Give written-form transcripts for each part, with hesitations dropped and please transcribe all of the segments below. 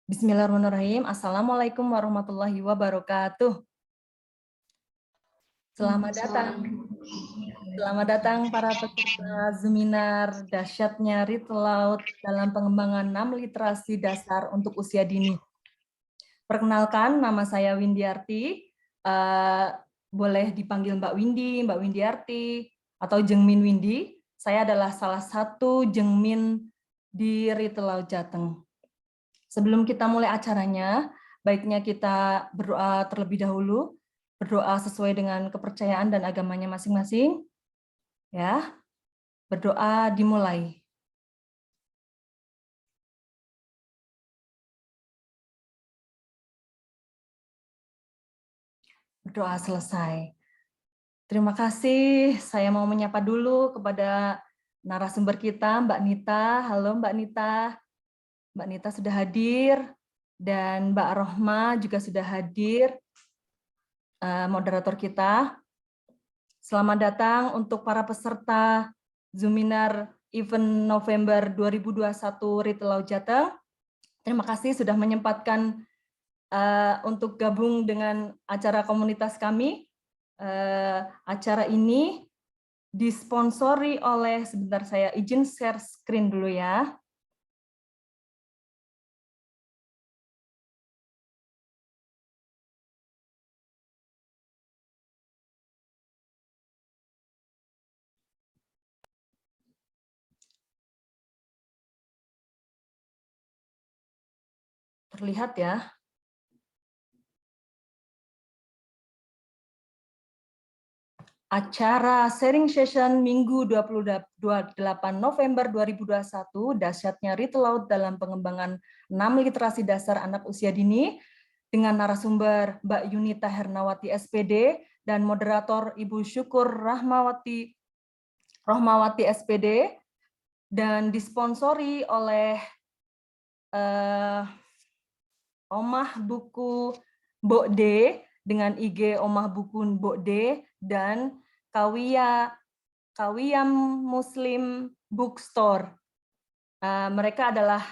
Bismillahirrahmanirrahim. Assalamualaikum warahmatullahi wabarakatuh. Selamat datang. Selamat datang para peserta seminar dahsyatnya Retail Laut dalam pengembangan 6 literasi dasar untuk usia dini. Perkenalkan, nama saya Windiarti. Boleh dipanggil Mbak Windy, Mbak Windiarti, atau Jengmin Windy. Saya adalah salah satu Jengmin di Retail Laut Jateng. Sebelum kita mulai acaranya, baiknya kita berdoa terlebih dahulu, berdoa sesuai dengan kepercayaan dan agamanya masing-masing. Ya, berdoa dimulai. Berdoa selesai. Terima kasih. Saya mau menyapa dulu kepada narasumber kita, Mbak Nita. Halo Mbak Nita. Mbak Nita sudah hadir, dan Mbak Rohma juga sudah hadir, moderator kita. Selamat datang untuk para peserta Zoominar Event November 2021 Retail Laut Jateng. Terima kasih sudah menyempatkan untuk gabung dengan acara komunitas kami. Acara ini disponsori oleh, sebentar saya izin share screen dulu ya. Terlihat ya. Acara sharing session Minggu 28 November 2021, dahsyatnya Retail Laut dalam pengembangan 6 literasi dasar anak usia dini, dengan narasumber Mbak Yunita Hernawati SPD dan moderator Ibu Syukur Rahmawati SPD, dan disponsori oleh Omah Buku Mbok D dengan IG Omah Buku Mbok D dan Kawiyam Muslim Bookstore. Mereka adalah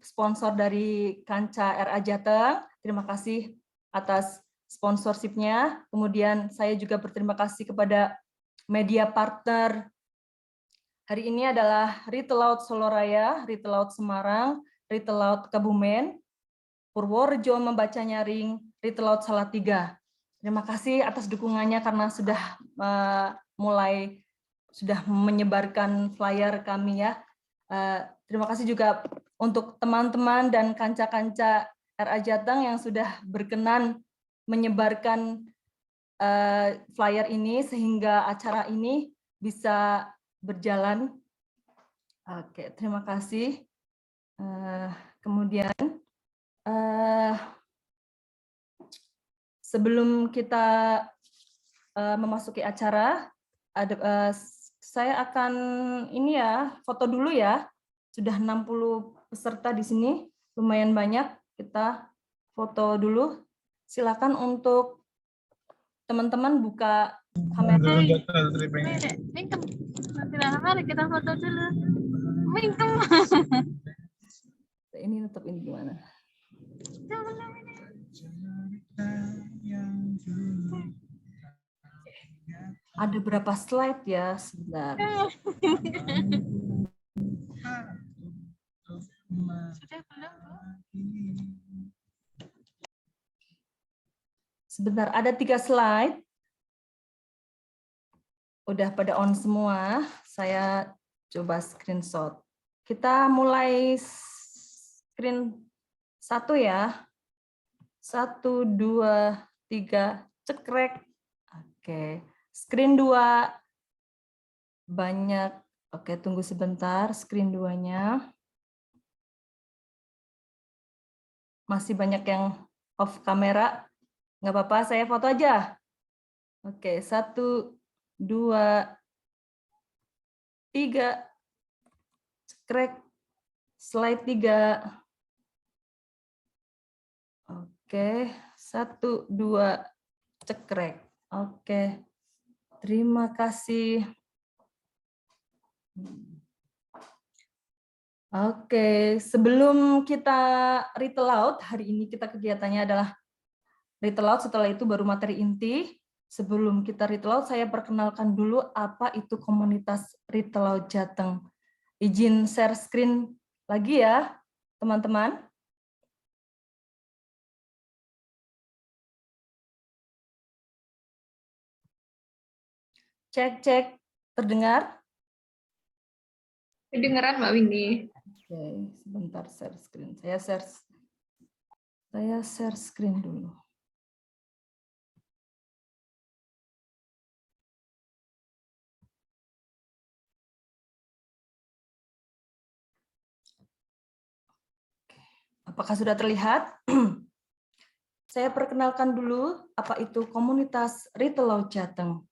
sponsor dari Kanca RA Jateng. Terima kasih atas sponsorship-nya. Kemudian saya juga berterima kasih kepada media partner. Hari ini adalah Retail Laut Soloraya, Retail Laut Semarang, Retail Laut Kebumen, Purworejo Membaca Nyaring, Retail Laut Salatiga. Terima kasih atas dukungannya karena sudah sudah menyebarkan flyer kami ya. Terima kasih juga untuk teman-teman dan kanca-kanca RA Jateng yang sudah berkenan menyebarkan flyer ini sehingga acara ini bisa berjalan. Oke, terima kasih. Kemudian sebelum kita memasuki acara, saya akan ini ya, foto dulu ya. Sudah 60 peserta di sini, lumayan banyak. Kita foto dulu. Silakan untuk teman-teman buka kamera. Mari kita foto dulu. Ini tetap ini gimana? Ada berapa slide ya? Sebentar. Sebentar, ada 3 slide. Udah pada on semua. Saya coba screenshot. Kita mulai screen 1 ya. 1, 2, 3, cekrek. Oke. Screen 2 banyak. Oke, tunggu sebentar. Screen 2-nya. Masih banyak yang off kamera. Nggak apa-apa, saya foto aja. Oke, 1, 2, 3. Cekrek. Slide 3. Oke, 1, 2, cekrek. Oke, terima kasih. Oke, sebelum kita retail out, hari ini kita kegiatannya adalah retail out, setelah itu baru materi inti. Sebelum kita retail out, saya perkenalkan dulu apa itu komunitas retail out Jateng. Izin share screen lagi ya, teman-teman. Cek, terdengar? Kedengeran Mbak Windy. Oke, sebentar share screen. Saya share screen dulu. Apakah sudah terlihat? Saya perkenalkan dulu apa itu komunitas retail out Jateng.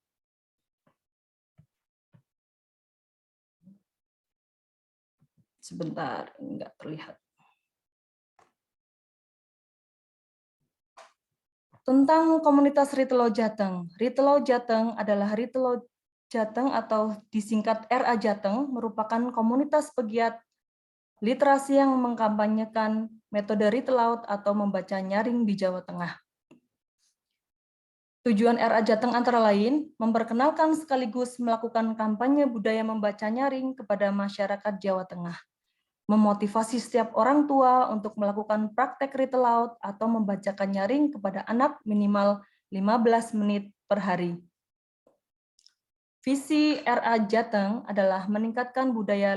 Sebentar, ini enggak terlihat. Tentang komunitas Retail Jateng. Retail Jateng adalah Retail Jateng atau disingkat RA Jateng, merupakan komunitas pegiat literasi yang mengkampanyekan metode retail out atau membaca nyaring di Jawa Tengah. Tujuan RA Jateng antara lain memperkenalkan sekaligus melakukan kampanye budaya membaca nyaring kepada masyarakat Jawa Tengah, memotivasi setiap orang tua untuk melakukan praktek retail out atau membacakan nyaring kepada anak minimal 15 menit per hari. Visi RA Jateng adalah meningkatkan budaya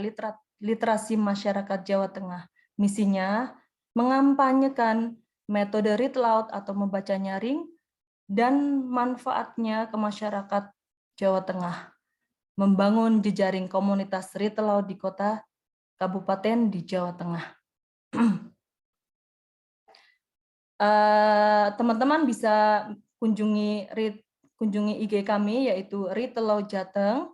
literasi masyarakat Jawa Tengah. Misinya mengampanyekan metode retail out atau membaca nyaring dan manfaatnya ke masyarakat Jawa Tengah, membangun jejaring komunitas retail out di kota kabupaten di Jawa Tengah. Teman-teman bisa kunjungi IG kami, yaitu Retail Out Jateng.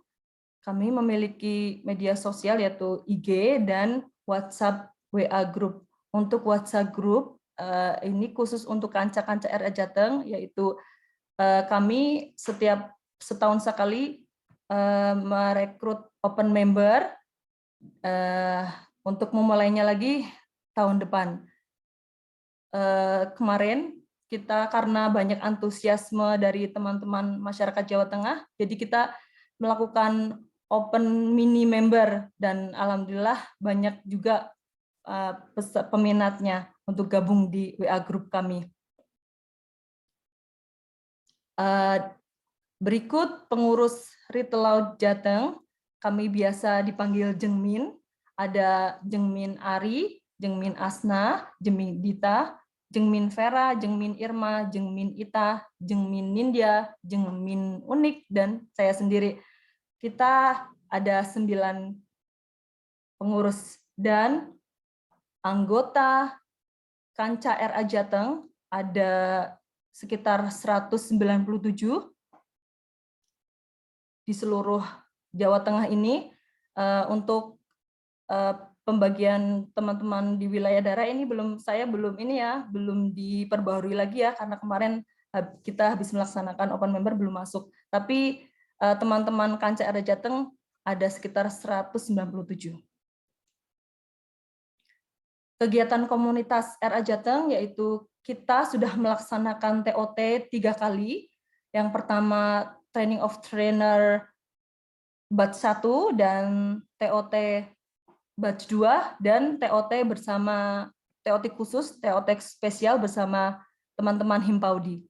Kami memiliki media sosial yaitu IG dan WhatsApp WA Group. Untuk WhatsApp Group ini khusus untuk kanca-kanca RA Jateng, yaitu kami setiap setahun sekali merekrut open member, untuk memulainya lagi tahun depan. Kemarin kita karena banyak antusiasme dari teman-teman masyarakat Jawa Tengah, jadi kita melakukan open mini member dan alhamdulillah banyak juga peminatnya untuk gabung di WA group kami. Berikut pengurus Retail Out Jateng, kami biasa dipanggil Jengmin. Ada Jengmin Ari, Jengmin Asna, Jengmin Dita, Jengmin Vera, Jengmin Irma, Jengmin Ita, Jengmin Nindya, Jengmin Unik, dan saya sendiri. Kita ada 9 pengurus dan anggota Kanca RA Jateng ada sekitar 197 di seluruh Jawa Tengah ini. Untuk pembagian teman-teman di wilayah daerah ini belum diperbaharui lagi ya, karena kemarin kita habis melaksanakan open member belum masuk. Tapi teman-teman Kanca RA Jateng ada sekitar 197. Kegiatan komunitas RA Jateng yaitu kita sudah melaksanakan TOT 3 kali. Yang pertama Training of Trainer batch 1 dan TOT batch 2 dan TOT bersama TOT khusus, TOT spesial bersama teman-teman Himpaudi.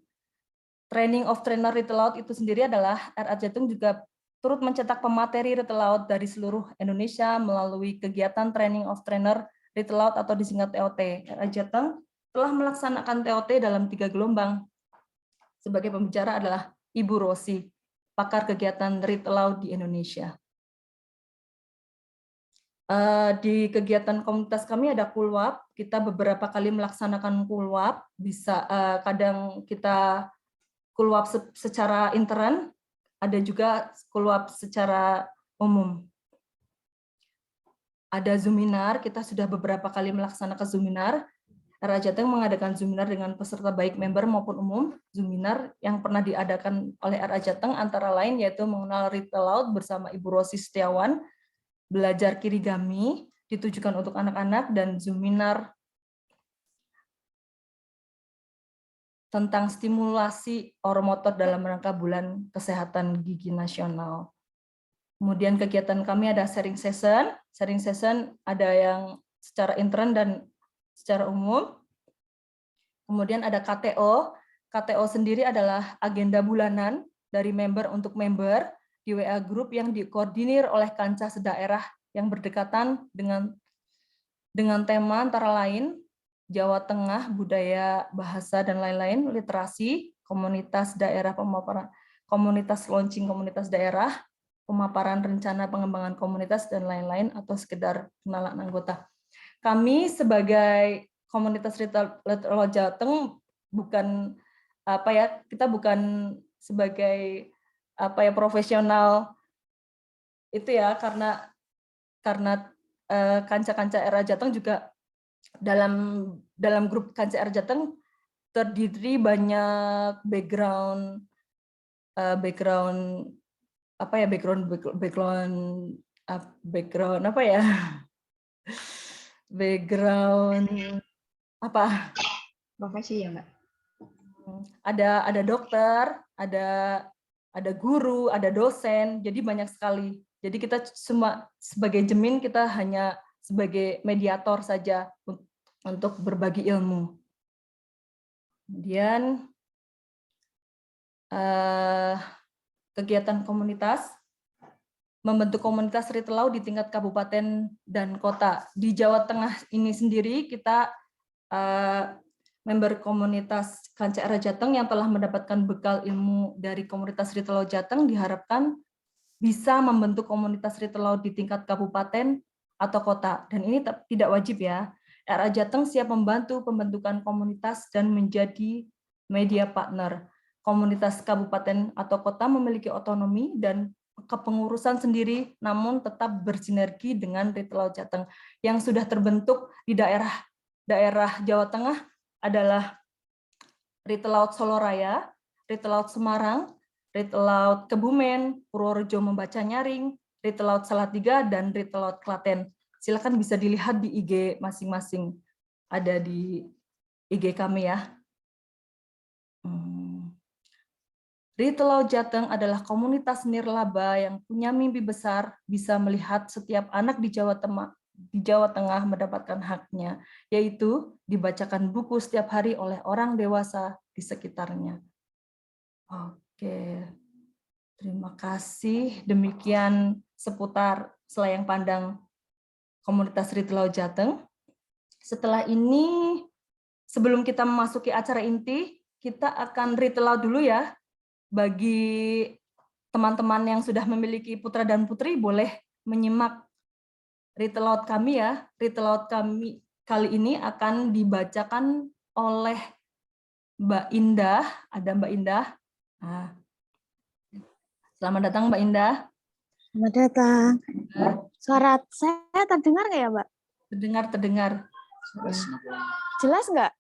Training of Trainer Retail Out itu sendiri adalah RA Jateng juga turut mencetak pemateri retail out dari seluruh Indonesia melalui kegiatan Training of Trainer Retail Out atau disingkat TOT. RA Jateng telah melaksanakan TOT dalam 3 gelombang. Sebagai pembicara adalah Ibu Rosi, pakar kegiatan retail out di Indonesia. Di kegiatan komunitas kami ada kulwap, kita beberapa kali melaksanakan kulwap, bisa kadang kita kulwap secara intern, ada juga kulwap secara umum. Ada Zoominar, kita sudah beberapa kali melaksanakan Zoominar. RA Jateng mengadakan Zoominar dengan peserta baik member maupun umum. Zoominar yang pernah diadakan oleh RA Jateng antara lain yaitu mengenal retail out bersama Ibu Rosi Setiawan, belajar kirigami, ditujukan untuk anak-anak, dan Zoominar tentang stimulasi oromotor dalam rangka Bulan Kesehatan Gigi Nasional. Kemudian kegiatan kami ada sharing session. Sharing session ada yang secara intern dan secara umum. Kemudian ada KTO. KTO sendiri adalah agenda bulanan dari member untuk member di WA Group yang dikoordinir oleh kancah sedaerah yang berdekatan dengan tema antara lain Jawa Tengah, budaya, bahasa, dan lain-lain, literasi, komunitas daerah pemaparan, komunitas launching komunitas daerah, pemaparan rencana pengembangan komunitas, dan lain-lain, atau sekedar kenalan anggota. Kami sebagai komunitas retail Jateng bukan kita bukan sebagai profesional itu ya, karena kanca-kanca era Jateng juga dalam grup kanca era Jateng terdiri banyak background Profesi ya, Mbak? Ada dokter, ada guru, ada dosen, jadi banyak sekali. Jadi kita semua sebagai Jemin, kita hanya sebagai mediator saja untuk berbagi ilmu. Kemudian kegiatan komunitas, membentuk komunitas retail di tingkat kabupaten dan kota. Di Jawa Tengah ini sendiri kita member komunitas Kanca Era Jateng yang telah mendapatkan bekal ilmu dari komunitas retail Jateng diharapkan bisa membentuk komunitas retail di tingkat kabupaten atau kota. Dan ini tidak wajib ya. Era Jateng siap membantu pembentukan komunitas dan menjadi media partner. Komunitas kabupaten atau kota memiliki otonomi dan kepengurusan sendiri, namun tetap bersinergi dengan retail Jateng yang sudah terbentuk di daerah Jawa Tengah adalah Retail Laut Soloraya, Retail Laut Semarang, Retail Laut Kebumen, Purworejo Membaca Nyaring, Retail Laut Salatiga, dan Retail Laut Klaten. Silakan bisa dilihat di IG masing-masing. Ada di IG kami ya. Retail Laut Jateng adalah komunitas nirlaba yang punya mimpi besar bisa melihat setiap anak di Jawa Tengah mendapatkan haknya, yaitu dibacakan buku setiap hari oleh orang dewasa di sekitarnya. Oke, terima kasih. Demikian seputar selayang pandang komunitas Retail Laut Jateng. Setelah ini, sebelum kita memasuki acara inti, kita akan retail laut dulu ya. Bagi teman-teman yang sudah memiliki putra dan putri, boleh menyimak retail laut kami ya. Retail laut kami kali ini akan dibacakan oleh Mbak Indah. Ada Mbak Indah. Nah, selamat datang Mbak Indah. Selamat datang. Suara saya terdengar nggak ya, Mbak? Terdengar. Jelas nggak?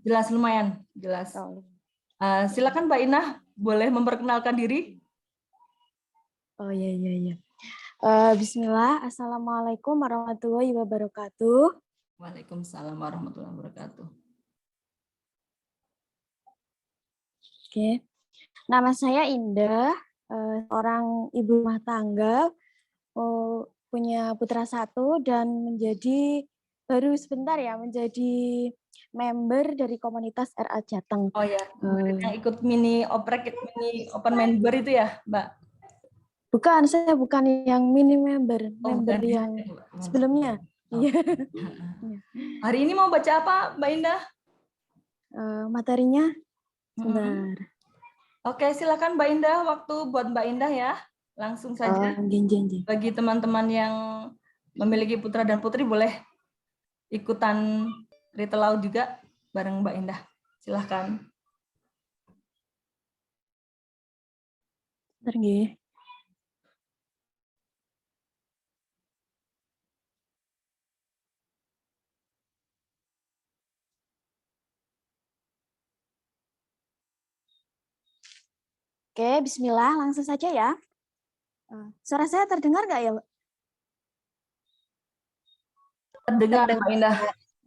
Jelas, lumayan jelas. Silakan Mbak Indah, boleh memperkenalkan diri? Oh iya. Bismillah, Assalamualaikum warahmatullahi wabarakatuh. Waalaikumsalam warahmatullahi wabarakatuh. Oke, nama saya Indah, seorang ibu rumah tangga, punya putra 1 dan baru sebentar ya menjadi member dari komunitas RA Jateng. Oh ya, yang ikut mini open member itu ya, Mbak? Bukan, saya bukan yang mini member, member bukan. yang sebelumnya. Iya. Hari ini mau baca apa, Mbak Indah? Materinya, sebentar. Oke, silakan Mbak Indah, waktu buat Mbak Indah ya. Langsung saja. Bagi teman-teman yang memiliki putra dan putri, boleh ikutan retail laut juga bareng Mbak Indah. Silahkan. Bentar, Oke, bismillah, langsung saja ya. Suara saya terdengar nggak ya, Mbak? Terdengar Mbak Indah.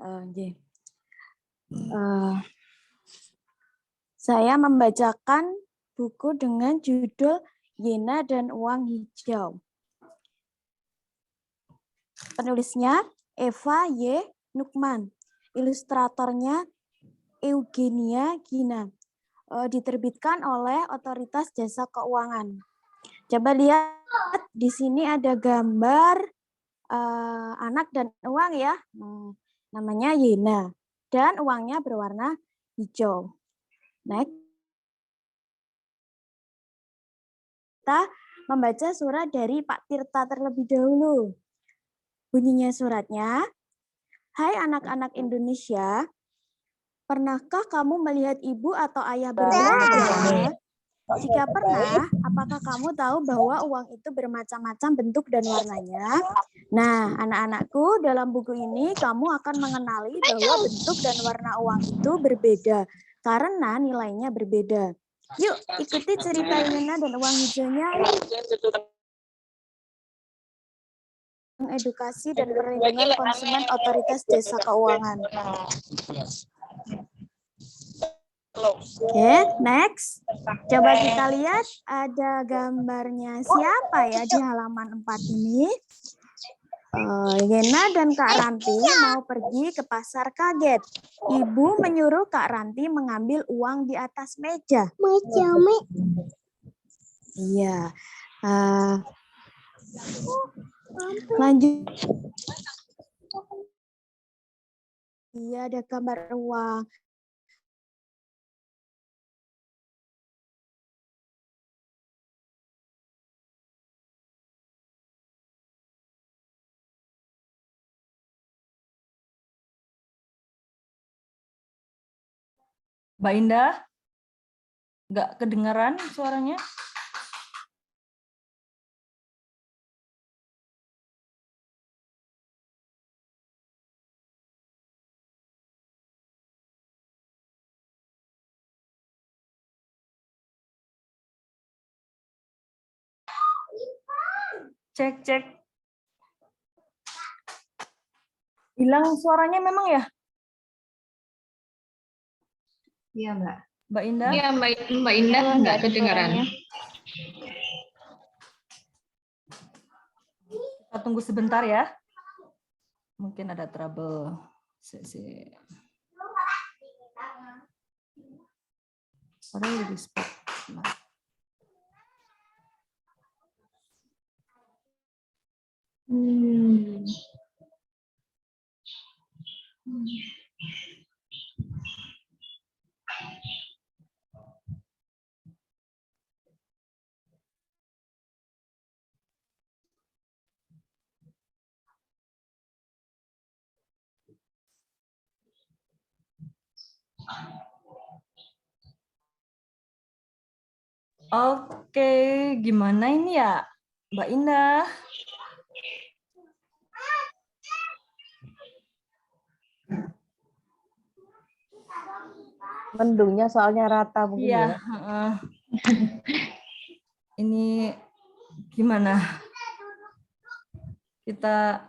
Nggih. Saya membacakan buku dengan judul Yena dan Uang Hijau. Penulisnya Eva Y. Nukman. Ilustratornya Eugenia Gina. Diterbitkan oleh Otoritas Jasa Keuangan. Coba lihat di sini ada gambar anak dan uang ya. Namanya Yena. Dan uangnya berwarna hijau. Next. Kita membaca surat dari Pak Tirta terlebih dahulu. Bunyinya suratnya, hai anak-anak Indonesia, pernahkah kamu melihat ibu atau ayah berbelanja? Jika pernah, apakah kamu tahu bahwa uang itu bermacam-macam bentuk dan warnanya? Nah, anak-anakku, dalam buku ini kamu akan mengenali bahwa bentuk dan warna uang itu berbeda karena nilainya berbeda. Yuk, ikuti cerita Yena dan uang hijaunya. Edukasi dan perlindungan konsumen Otoritas Jasa Keuangan. Oke, next. Coba kita lihat ada gambarnya siapa ya di halaman 4 ini. Yena dan Kak Ranti mau pergi ke pasar kaget. Ibu menyuruh Kak Ranti mengambil uang di atas meja. Iya. Lanjut. Iya, ada gambar uang. Mbak Indah, nggak kedengaran suaranya? Cek, cek. Hilang suaranya memang ya? Iya, Mbak. Mbak Indah? Iya, Mbak Indah nggak kedengaran. Kita tunggu sebentar ya. Mungkin ada trouble. Padahal udah di-spot. Oke, gimana ini ya, Mbak Indah? Mendungnya soalnya rata mungkin Iya. ya. Ini gimana? Kita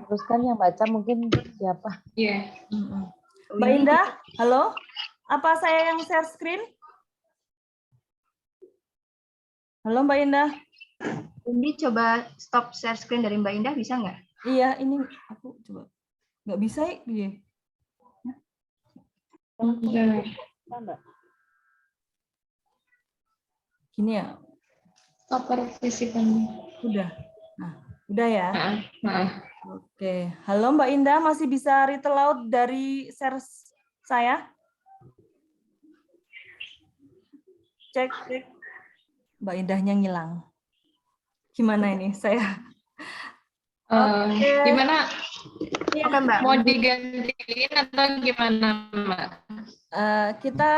Terus kan yang baca mungkin siapa? Iya. Mbak Indah, halo? Apa saya yang share screen? Halo Mbak Indah. Ini coba stop share screen dari Mbak Indah, bisa nggak? Iya, ini aku coba. Nggak bisa ya? Gini ya. Stop partisipan. Udah. Nah, udah ya. Maaf. Oke. Halo Mbak Indah, masih bisa read aloud dari share saya? Cek, cek. Mbak Indahnya ngilang. Gimana ini saya? Gimana? Oke, Mbak. Mau digantiin atau gimana, Mbak? Kita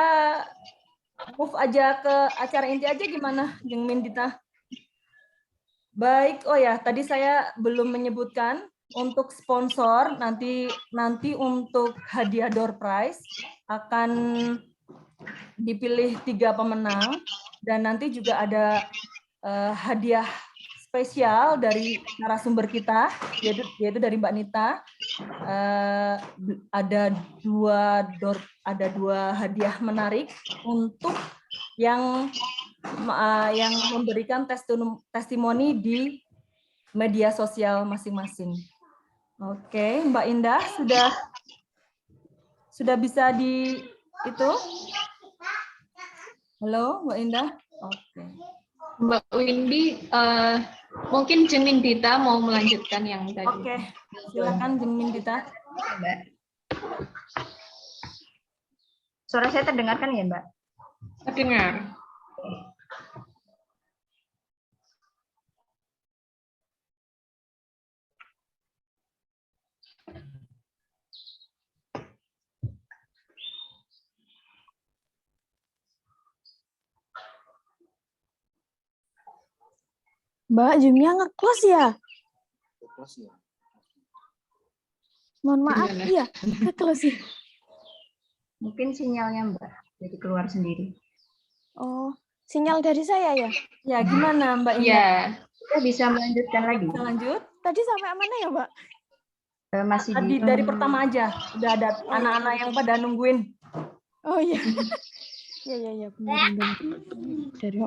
move aja ke acara inti aja gimana, Jeng Mindita? Baik, oh ya, tadi saya belum menyebutkan untuk sponsor nanti untuk hadiah door prize akan dipilih 3 pemenang dan nanti juga ada hadiah spesial dari narasumber kita, yaitu dari Mbak Nita. Ada dua hadiah menarik untuk yang memberikan testimoni di media sosial masing-masing. Oke, Mbak Indah sudah bisa di itu? Halo, Mbak Indah. Oke. Mbak Windy, mungkin Jengmin Dita mau melanjutkan yang tadi. Oke, silakan Jengmin Dita. Mbak. Suara saya terdengarkan ya, Mbak? Terdengar. Mbak, Zoom-nya nge-close ya? Mohon maaf, Gimana? iya, nge-close ya. Mungkin sinyalnya, Mbak. Jadi keluar sendiri. Oh, sinyal dari saya ya? Ya, gimana Mbak Indah? Ya, Kita bisa melanjutkan lagi. Bisa lanjut? Tadi sampai mana ya, Mbak? Masih Tadi di dari pertama aja. Udah ada anak-anak yang pada nungguin. Oh iya. Iya, benar. Dari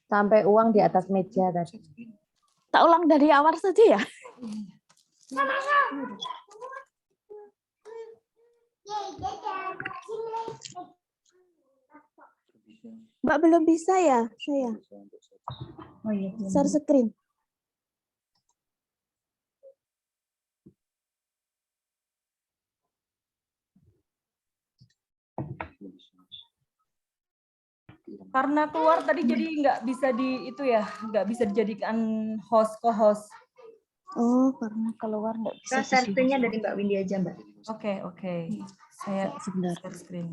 Sampai uang di atas meja tadi. tak ulang dari awal saja ya? Mbak belum bisa ya, saya Oh iya. share screen. Karena keluar tadi jadi nggak bisa nggak bisa dijadikan co-host. Oh, karena keluar nggak bisa. Kita share screen-nya dari Mbak Windy aja, Mbak. Oke. Saya Sebentar. share screen.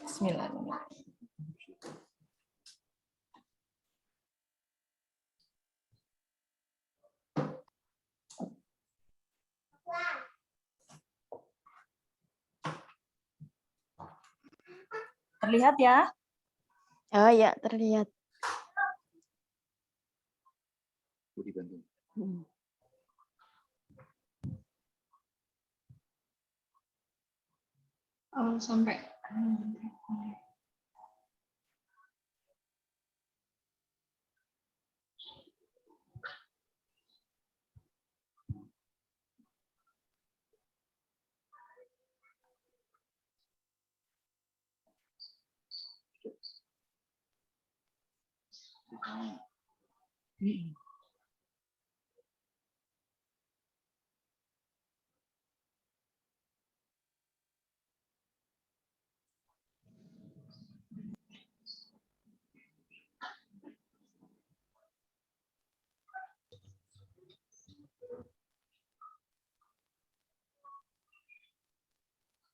Bismillahirrahmanirrahim. Terlihat ya? Oh ya, terlihat. oh, sampai.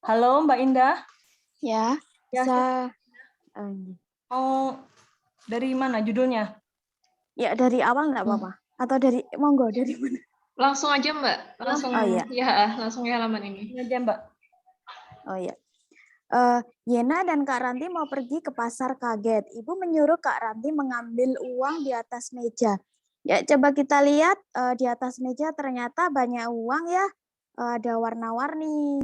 Halo Mbak Indah. Ya, Ya, bisa. mau dari mana judulnya? Ya, dari awal nggak apa-apa. Atau dari, monggo, dari mana? Langsung aja Mbak, langsung Oh, iya. ya, langsung ke halaman ini. Ini aja Mbak. Oh ya. Yena dan Kak Ranti mau pergi ke pasar kaget. Ibu menyuruh Kak Ranti mengambil uang di atas meja. Ya, coba kita lihat di atas meja ternyata banyak uang ya. Ada warna-warni.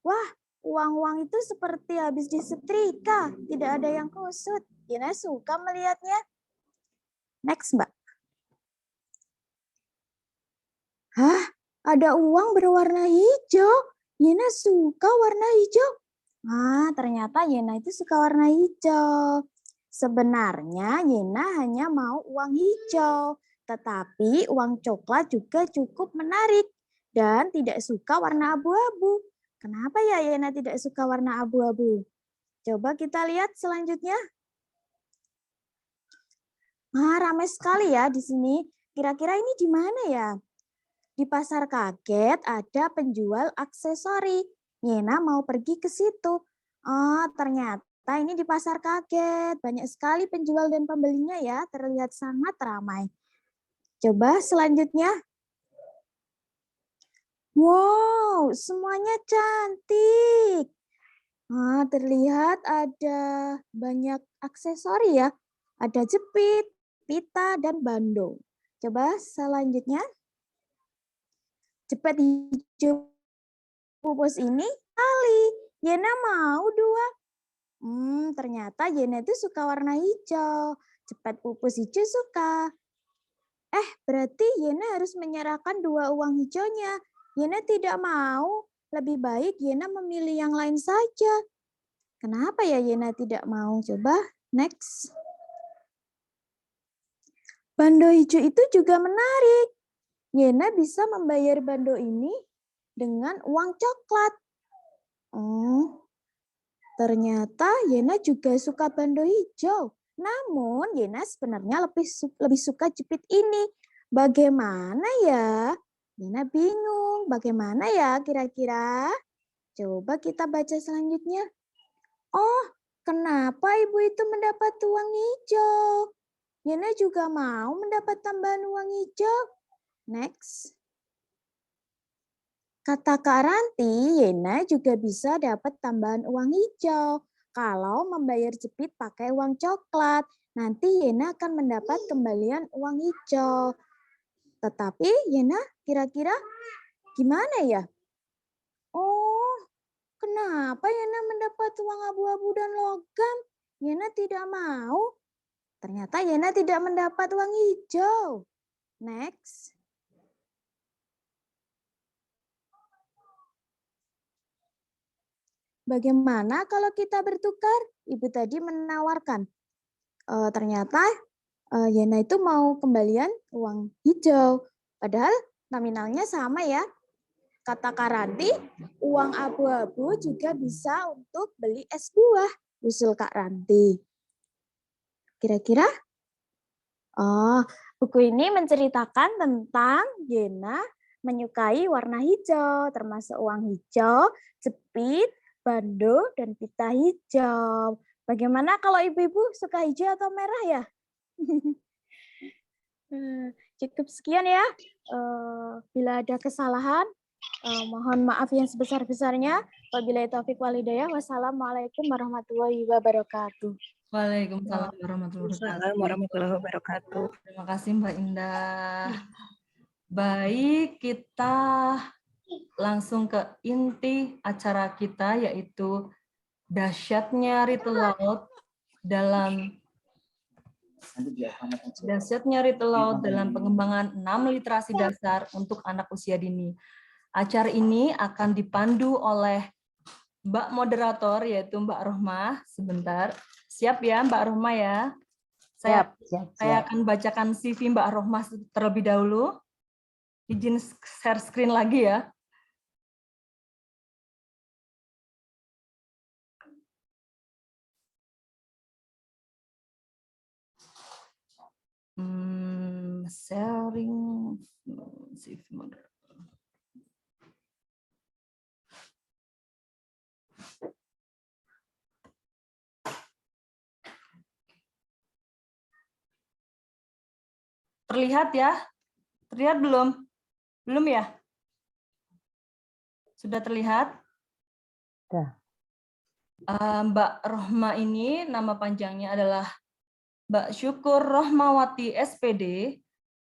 Wah, uang-uang itu seperti habis disetrika. Tidak ada yang kusut. Yena suka melihatnya. Next, Mbak. Hah? Ada uang berwarna hijau. Yena suka warna hijau. Ternyata Yena itu suka warna hijau. Sebenarnya Yena hanya mau uang hijau, tetapi uang coklat juga cukup menarik dan tidak suka warna abu-abu. Kenapa ya Yena tidak suka warna abu-abu? Coba kita lihat selanjutnya. Ramai sekali ya di sini. Kira-kira ini di mana ya? Di pasar kaget ada penjual aksesori. Yena mau pergi ke situ. Ternyata ini di pasar kaget. Banyak sekali penjual dan pembelinya ya. Terlihat sangat ramai. Coba selanjutnya. Wow, semuanya cantik. Terlihat ada banyak aksesori ya. Ada jepit, pita, dan bando. Coba selanjutnya. Jepit hijau pupus ini kali. Yena mau 2. Ternyata Yena itu suka warna hijau. Jepit pupus hijau suka. Berarti Yena harus menyerahkan 2 uang hijaunya. Yena tidak mau. Lebih baik Yena memilih yang lain saja. Kenapa ya Yena tidak mau? Coba next. Bando hijau itu juga menarik. Yena bisa membayar bando ini dengan uang coklat. Ternyata Yena juga suka bando hijau. Namun Yena sebenarnya lebih suka jepit ini. Bagaimana ya? Yena bingung. Bagaimana ya kira-kira? Coba kita baca selanjutnya. Oh, kenapa ibu itu mendapat uang hijau? Yena juga mau mendapat tambahan uang hijau. Next. Kata Kak Ranti, Yena juga bisa dapat tambahan uang hijau. Kalau membayar jepit pakai uang coklat, nanti Yena akan mendapat kembalian uang hijau. Tetapi Yena kira-kira gimana ya? Oh, kenapa Yena mendapat uang abu-abu dan logam? Yena tidak mau. Ternyata Yena tidak mendapat uang hijau. Next. Bagaimana kalau kita bertukar? Ibu tadi menawarkan. Ternyata Yena itu mau kembalian uang hijau. Padahal nominalnya sama ya. Kata Kak Ranti, uang abu-abu juga bisa untuk beli es buah. Usul Kak Ranti. Kira-kira? Buku ini menceritakan tentang Yena menyukai warna hijau, termasuk uang hijau, jepit, bando, dan pita hijau. Bagaimana kalau ibu-ibu suka hijau atau merah ya? Cukup sekian ya. Bila ada kesalahan, mohon maaf yang sebesar-besarnya. Wabillahi taufiq walhidayah. Wassalamualaikum warahmatullahi wabarakatuh. Waalaikumsalam warahmatullahi wabarakatuh. Terima kasih Mbak Indah. Baik, kita langsung ke inti acara kita, yaitu dahsyatnya Read Aloud dalam pengembangan 6 literasi dasar untuk anak usia dini. Acara ini akan dipandu oleh Mbak Moderator, yaitu Mbak Rohmah. Sebentar. Siap ya Mbak Rohmah ya? Saya akan bacakan CV Mbak Rohmah terlebih dahulu. Izin share screen lagi ya. Sharing CV moderator. Terlihat ya? Terlihat belum? Belum ya? Sudah terlihat? Sudah. Mbak Rohmah ini nama panjangnya adalah Mbak Syukur Rohmawati SPD,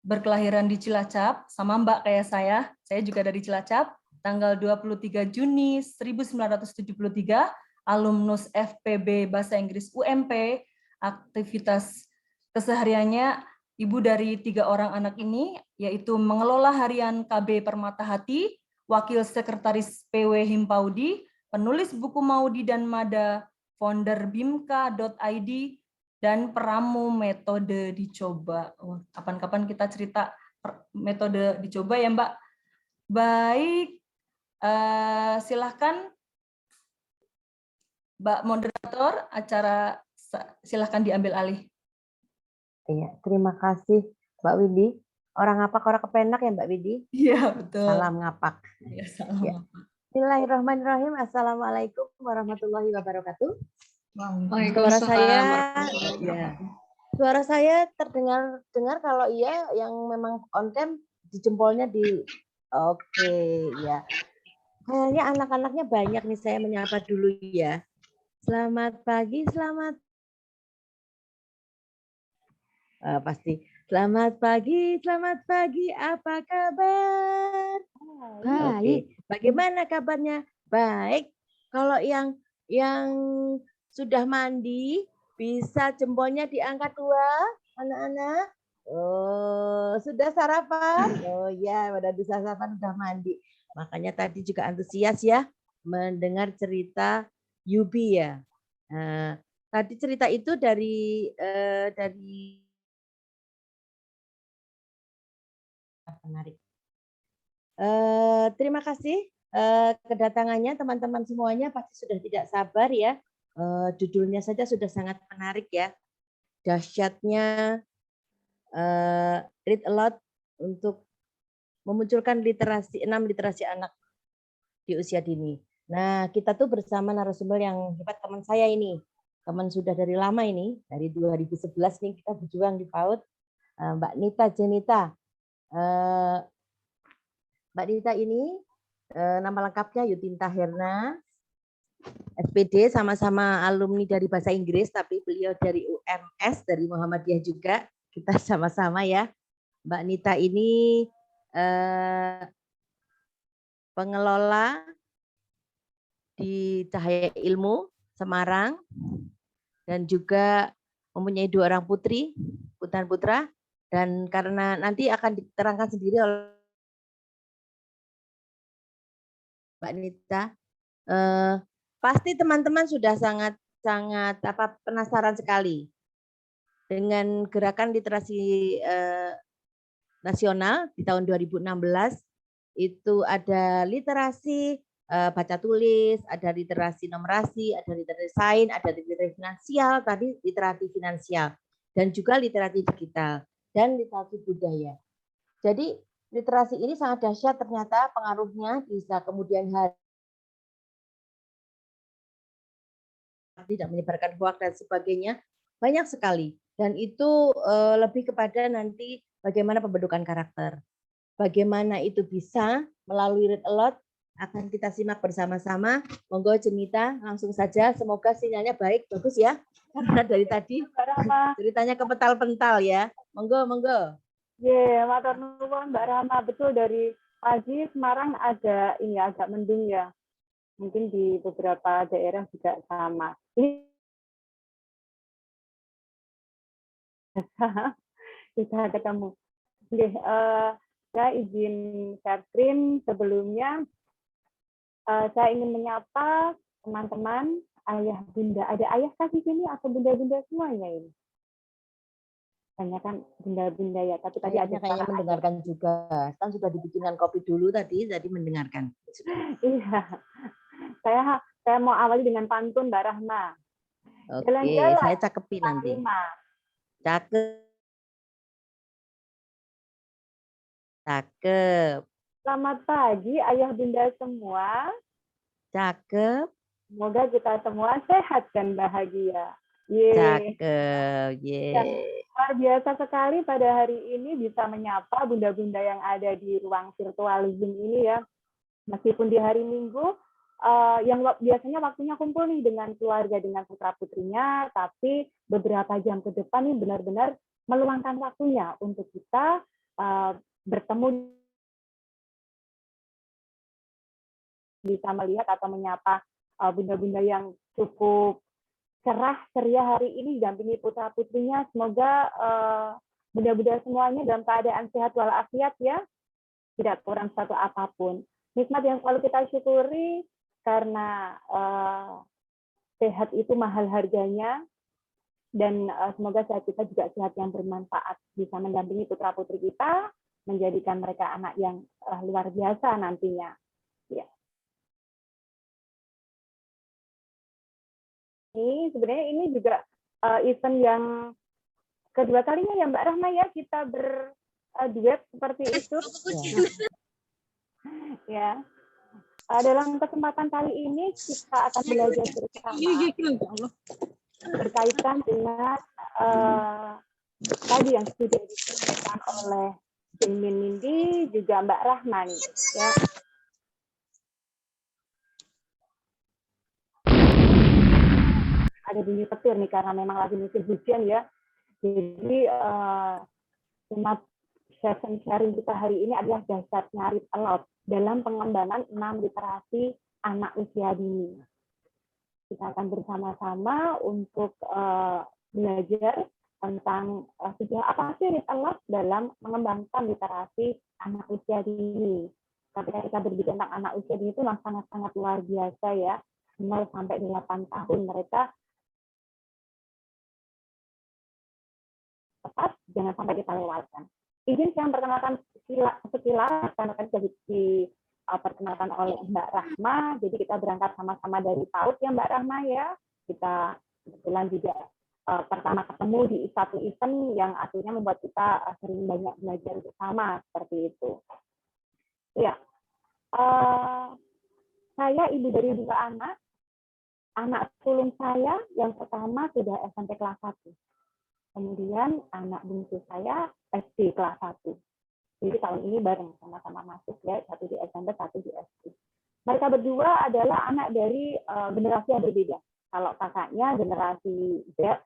berkelahiran di Cilacap, sama Mbak kayak saya juga dari Cilacap, tanggal 23 Juni 1973, alumnus FPB Bahasa Inggris UMP, aktivitas kesehariannya ibu dari 3 orang anak ini, yaitu mengelola harian KB Permata Hati, wakil sekretaris PW Himpaudi, penulis buku Maudi dan Mada, founder bimka.id, dan peramu metode dicoba. Kapan-kapan kita cerita metode dicoba ya Mbak. Baik, silahkan Mbak Moderator, acara silahkan diambil alih. Iya, terima kasih Mbak Widi. Orang ngapak orang kepenak ya Mbak Widi? Iya, betul. Salam ngapak. Ya, salam Ya. ngapak. Bismillahirrahmanirrahim. Assalamualaikum warahmatullahi wabarakatuh. Suara saya terdengar kalau iya yang memang on cam di jempolnya di oke ya. Kayaknya anak-anaknya banyak nih, saya menyapa dulu ya. Selamat pagi, pasti. Selamat pagi, apa kabar? Oke, bagaimana kabarnya? Baik. Kalau yang sudah mandi, bisa jempolnya diangkat 2, anak-anak. Oh, sudah sarapan? Oh ya, pada bisa sarapan sudah mandi. Makanya tadi juga antusias ya mendengar cerita Yubi ya. Nah, tadi cerita itu dari menarik. Terima kasih kedatangannya teman-teman semuanya, pasti sudah tidak sabar ya. Judulnya saja sudah sangat menarik ya. Dahsyatnya read a lot untuk memunculkan literasi 6 literasi anak di usia dini. Nah, kita tuh bersama narasumber yang hebat, teman saya ini. Teman sudah dari lama ini, dari 2011 nih kita berjuang di PAUD. Mbak Nita Jenita. Mbak Nita ini nama lengkapnya Yutinta Herna, SPD, sama-sama alumni dari bahasa Inggris, tapi beliau dari UMS, dari Muhammadiyah juga. Kita sama-sama ya. Mbak Nita ini pengelola di Cahaya Ilmu Semarang dan juga mempunyai 2 orang putri, putra putra, dan karena nanti akan diterangkan sendiri oleh Mbak Nita, pasti teman-teman sudah sangat penasaran sekali dengan gerakan literasi nasional di tahun 2016. Itu ada literasi baca tulis, ada literasi numerasi, ada literasi sains, ada literasi finansial, tadi literasi finansial, dan juga literasi digital dan literasi budaya. Jadi literasi ini sangat dahsyat ternyata pengaruhnya bisa kemudian hari tidak menyebarkan hoax dan sebagainya, banyak sekali. Dan itu lebih kepada nanti bagaimana pembentukan karakter. Bagaimana itu bisa melalui read a lot, akan kita simak bersama-sama. Monggo Jenita, langsung saja. Semoga sinyalnya baik, bagus ya. Karena dari tadi ceritanya kepental-pental ya. Monggo, monggo. Matur nuwun Mbak Rahma. Betul, dari pagi Semarang ada ini agak mendung ya. Mungkin di beberapa daerah juga sama. Ini kita ketemu. Saya izin share screen. Sebelumnya saya ingin menyapa teman-teman, ayah bunda. Ada ayah kah di sini atau bunda-bunda semuanya ini? Banyak kan bunda-bunda ya, tapi tadi ada kayaknya mendengarkan juga. Kan sudah dibikinkan kopi dulu tadi mendengarkan. Iya. Saya mau awali dengan pantun Mbak Rahma. Oke, Jalan-jalan, saya cakepin nanti. Cakep. Selamat pagi ayah bunda semua. Cakep. Semoga kita semua sehat dan bahagia. Cakep. Luar biasa sekali pada hari ini bisa menyapa bunda-bunda yang ada di ruang virtual Zoom ini ya. Meskipun di hari Minggu, yang biasanya waktunya kumpul nih dengan keluarga, dengan putra-putrinya, tapi beberapa jam ke depan nih benar-benar meluangkan waktunya untuk kita bertemu, bisa melihat atau menyapa bunda-bunda yang cukup cerah ceria hari ini didampingi putra-putrinya. Semoga bunda-bunda semuanya dalam keadaan sehat walafiat ya, tidak kurang satu apapun. Nikmat yang selalu kita syukuri karena sehat itu mahal harganya, dan semoga sehat kita juga sehat yang bermanfaat, bisa mendampingi putra-putri kita, menjadikan mereka anak yang luar biasa nantinya. Ya. Sebenarnya ini juga event yang kedua kalinya ya Mbak Rahma ya kita berduet seperti itu. Ya. Dalam kesempatan kali ini kita akan belajar bersama berkaitan dengan tadi yang sudah disampaikan oleh Jengmin Nindi juga Mbak Rahma nih ya. ada bunyi petir nih karena memang lagi musim hujan ya. Jadi tema session sharing kita hari ini adalah dasarnya read aloud dalam pengembangan 6 literasi anak usia dini. Kita akan bersama-sama untuk belajar tentang apa sih read aloud dalam mengembangkan literasi anak usia dini. Ketika kita berbicara tentang anak usia dini itu sangat-sangat luar biasa ya. 0 sampai 8 tahun mereka tepat, jangan sampai kita lewatkan. Izin saya memperkenalkan sekilas karena tadi sudah diperkenalkan oleh Mbak Rahma. Jadi kita berangkat sama-sama dari PAUD ya Mbak Rahma ya. Kita kebetulan juga pertama ketemu di satu event yang akhirnya membuat kita sering banyak belajar bersama seperti itu. Ya, saya ibu dari 2 anak. Anak sulung saya yang pertama sudah SMP kelas 1. Kemudian anak bungsu saya SD kelas 1. Jadi tahun ini bareng sama-sama masuk ya, satu di SMP, satu di SD. Mereka berdua adalah anak dari generasi yang berbeda. Kalau kakaknya generasi Z,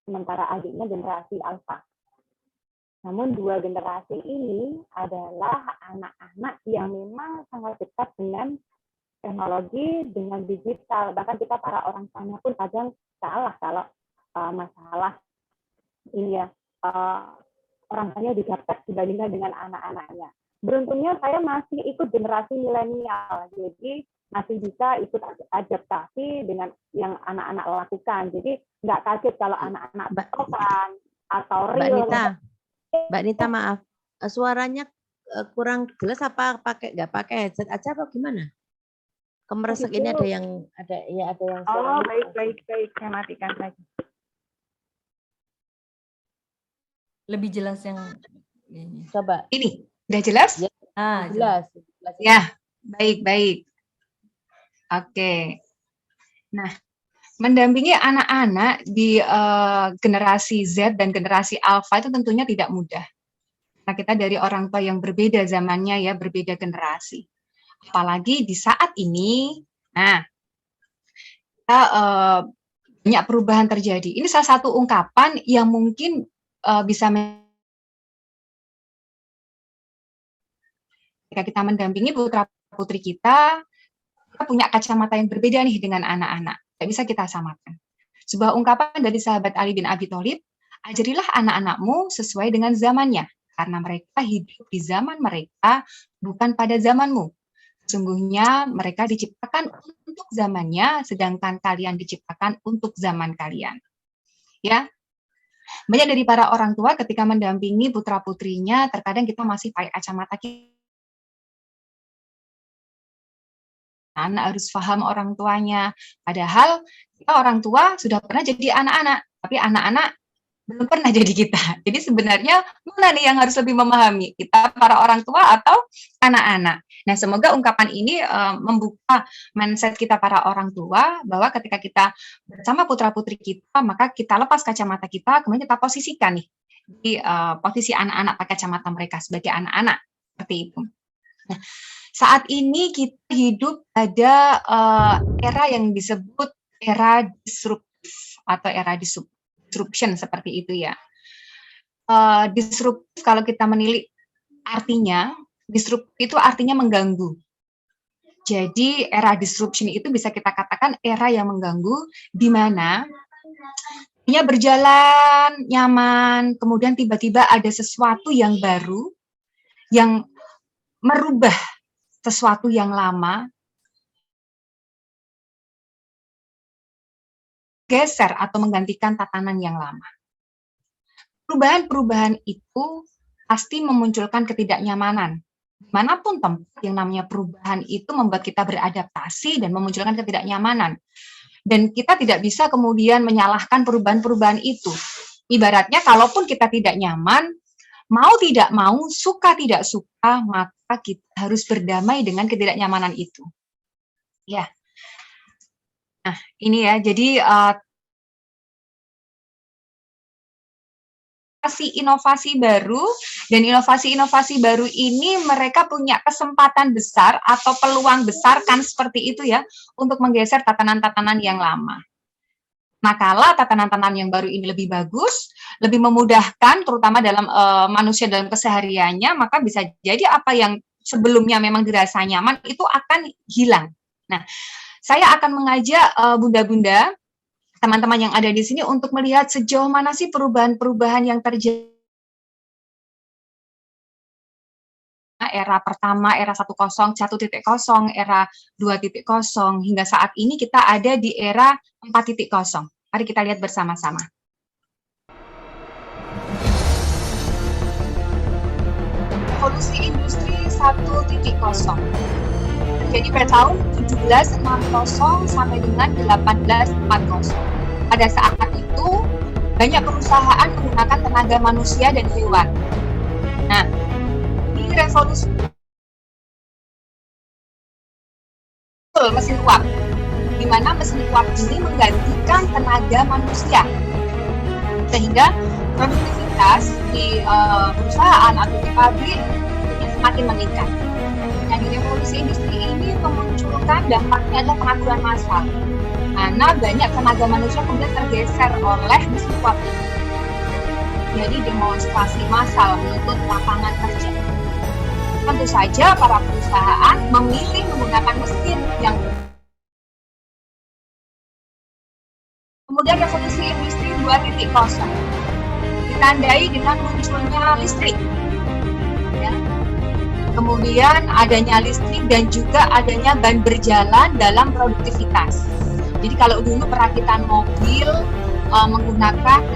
sementara adiknya generasi Alpha. Namun 2 generasi ini adalah anak-anak yang memang sangat dekat dengan teknologi, dengan digital. Bahkan kita para orang tuanya pun kadang salah kalau masalah ini ya, orang tuanya digaptek dibandingkan dengan anak-anaknya. Beruntungnya saya masih ikut generasi milenial, jadi masih bisa ikut adaptasi dengan yang anak-anak lakukan. Jadi nggak kaget kalau anak-anak besokan atau real. Mbak Nita maaf, suaranya kurang jelas apa nggak pakai headset aja atau gimana? Kemeresek ini ada yang Oh, baik, saya matikan saja. Lebih jelas yang ini. Coba. Ini, udah jelas? Ya, jelas. Ya, baik. Oke. Nah, mendampingi anak-anak di generasi Z dan generasi Alpha itu tentunya tidak mudah. Nah, kita dari orang tua yang berbeda zamannya ya, berbeda generasi. Apalagi di saat ini, nah, kita banyak perubahan terjadi. Ini salah satu ungkapan yang mungkin bisa ketika kita mendampingi putra-putri kita punya kacamata yang berbeda nih dengan anak-anak. Tidak bisa kita samakan. Sebuah ungkapan dari sahabat Ali bin Abi Thalib, ajarilah anak-anakmu sesuai dengan zamannya, karena mereka hidup di zaman mereka, bukan pada zamanmu. Sesungguhnya mereka diciptakan untuk zamannya, sedangkan kalian diciptakan untuk zaman kalian. Ya, banyak dari para orang tua ketika mendampingi putra-putrinya, terkadang kita masih pakai kacamata kita. Anak harus paham orang tuanya. Padahal kita orang tua sudah pernah jadi anak-anak, tapi anak-anak belum pernah jadi kita. Jadi sebenarnya mana nih yang harus lebih memahami? Kita para orang tua atau anak-anak? Nah, semoga ungkapan ini membuka mindset kita para orang tua bahwa ketika kita bersama putra-putri kita, maka kita lepas kacamata kita, kemudian kita posisikan nih di posisi anak-anak pakai kacamata mereka sebagai anak-anak. Seperti itu. Nah, saat ini kita hidup pada era yang disebut era disruptif atau era disruption seperti itu ya. Disruptif kalau kita menilik artinya, disruptif itu artinya mengganggu. Jadi era disruption itu bisa kita katakan era yang mengganggu, di mana dunia berjalan nyaman, kemudian tiba-tiba ada sesuatu yang baru, yang merubah sesuatu yang lama, geser atau menggantikan tatanan yang lama. Perubahan-perubahan itu pasti memunculkan ketidaknyamanan. Dimanapun tempat yang namanya perubahan itu membuat kita beradaptasi dan memunculkan ketidaknyamanan. Dan kita tidak bisa kemudian menyalahkan perubahan-perubahan itu. Ibaratnya kalaupun kita tidak nyaman, mau tidak mau, suka tidak suka, maka kita harus berdamai dengan ketidaknyamanan itu. Ya. Nah, ini ya, jadi inovasi baru, dan inovasi-inovasi baru ini mereka punya kesempatan besar atau peluang besar kan seperti itu ya, untuk menggeser tatanan-tatanan yang lama. Nakala tatanan-tatanan yang baru ini lebih bagus, lebih memudahkan, terutama dalam manusia dalam kesehariannya, maka bisa jadi apa yang sebelumnya memang dirasa nyaman itu akan hilang. Nah, saya akan mengajak bunda-bunda, teman-teman yang ada di sini untuk melihat sejauh mana sih perubahan-perubahan yang terjadi. Era pertama, era 1.0, era 2.0, hingga saat ini kita ada di era 4.0. Mari kita lihat bersama-sama. Revolusi industri 1.0. Jadi pada tahun 1760 sampai dengan 1840. Pada saat itu, banyak perusahaan menggunakan tenaga manusia dan hewan. Nah, di revolusi mesin uap, di mana mesin uap ini menggantikan tenaga manusia, sehingga produktivitas di perusahaan atau di pabrik semakin meningkat. Nah, di revolusi industri ini memunculkan dampaknya adalah pengangguran massal, karena banyak tenaga manusia kemudian tergeser oleh mesin uap ini. Jadi demonstrasi massal menuntut lapangan kerja. Tentu saja para perusahaan memilih menggunakan mesin yang kemudian revolusi industri 2.0 ditandai dengan munculnya listrik. Ya. Kemudian adanya listrik dan juga adanya ban berjalan dalam produktivitas. Jadi kalau dulu perakitan mobil menggunakan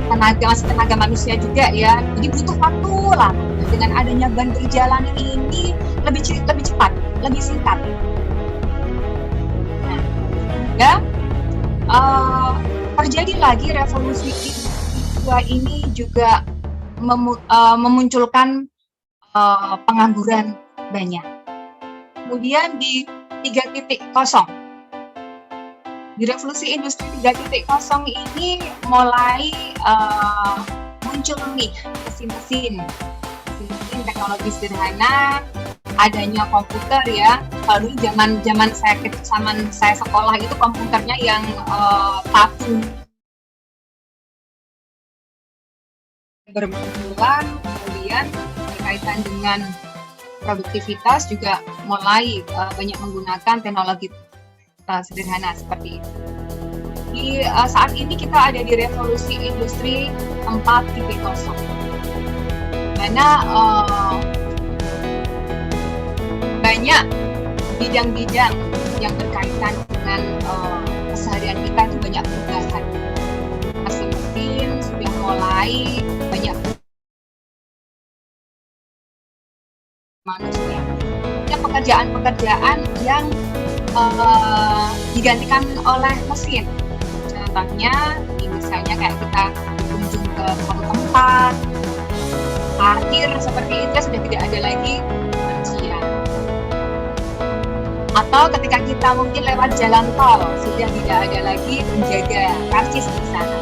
tenaga manusia juga ya, jadi butuh waktu lama. Dengan adanya ban berjalan ini lebih cepat, lebih singkat. Nah, ya terjadi lagi revolusi kedua ini juga memunculkan pengangguran banyak. Kemudian di 3.0, di revolusi industri 3.0 ini mulai muncul nih mesin-mesin teknologi sederhana, adanya komputer ya. Kalau dulu zaman saya sekolah itu komputernya yang patung bermunculan, kemudian berkaitan dengan produktivitas juga mulai banyak menggunakan teknologi sederhana seperti itu. Di saat ini kita ada di revolusi industri 4.0, mana banyak bidang-bidang yang berkaitan dengan keseharian kita itu banyak perubahan. Mesin sudah mulai banyak manusia. Ada pekerjaan-pekerjaan yang digantikan oleh mesin. Contohnya, misalnya kayak kita berkunjung ke suatu tempat, parkir seperti itu sudah tidak ada lagi manusia. Atau ketika kita mungkin lewat jalan tol, sudah tidak ada lagi penjaga karcis di sana.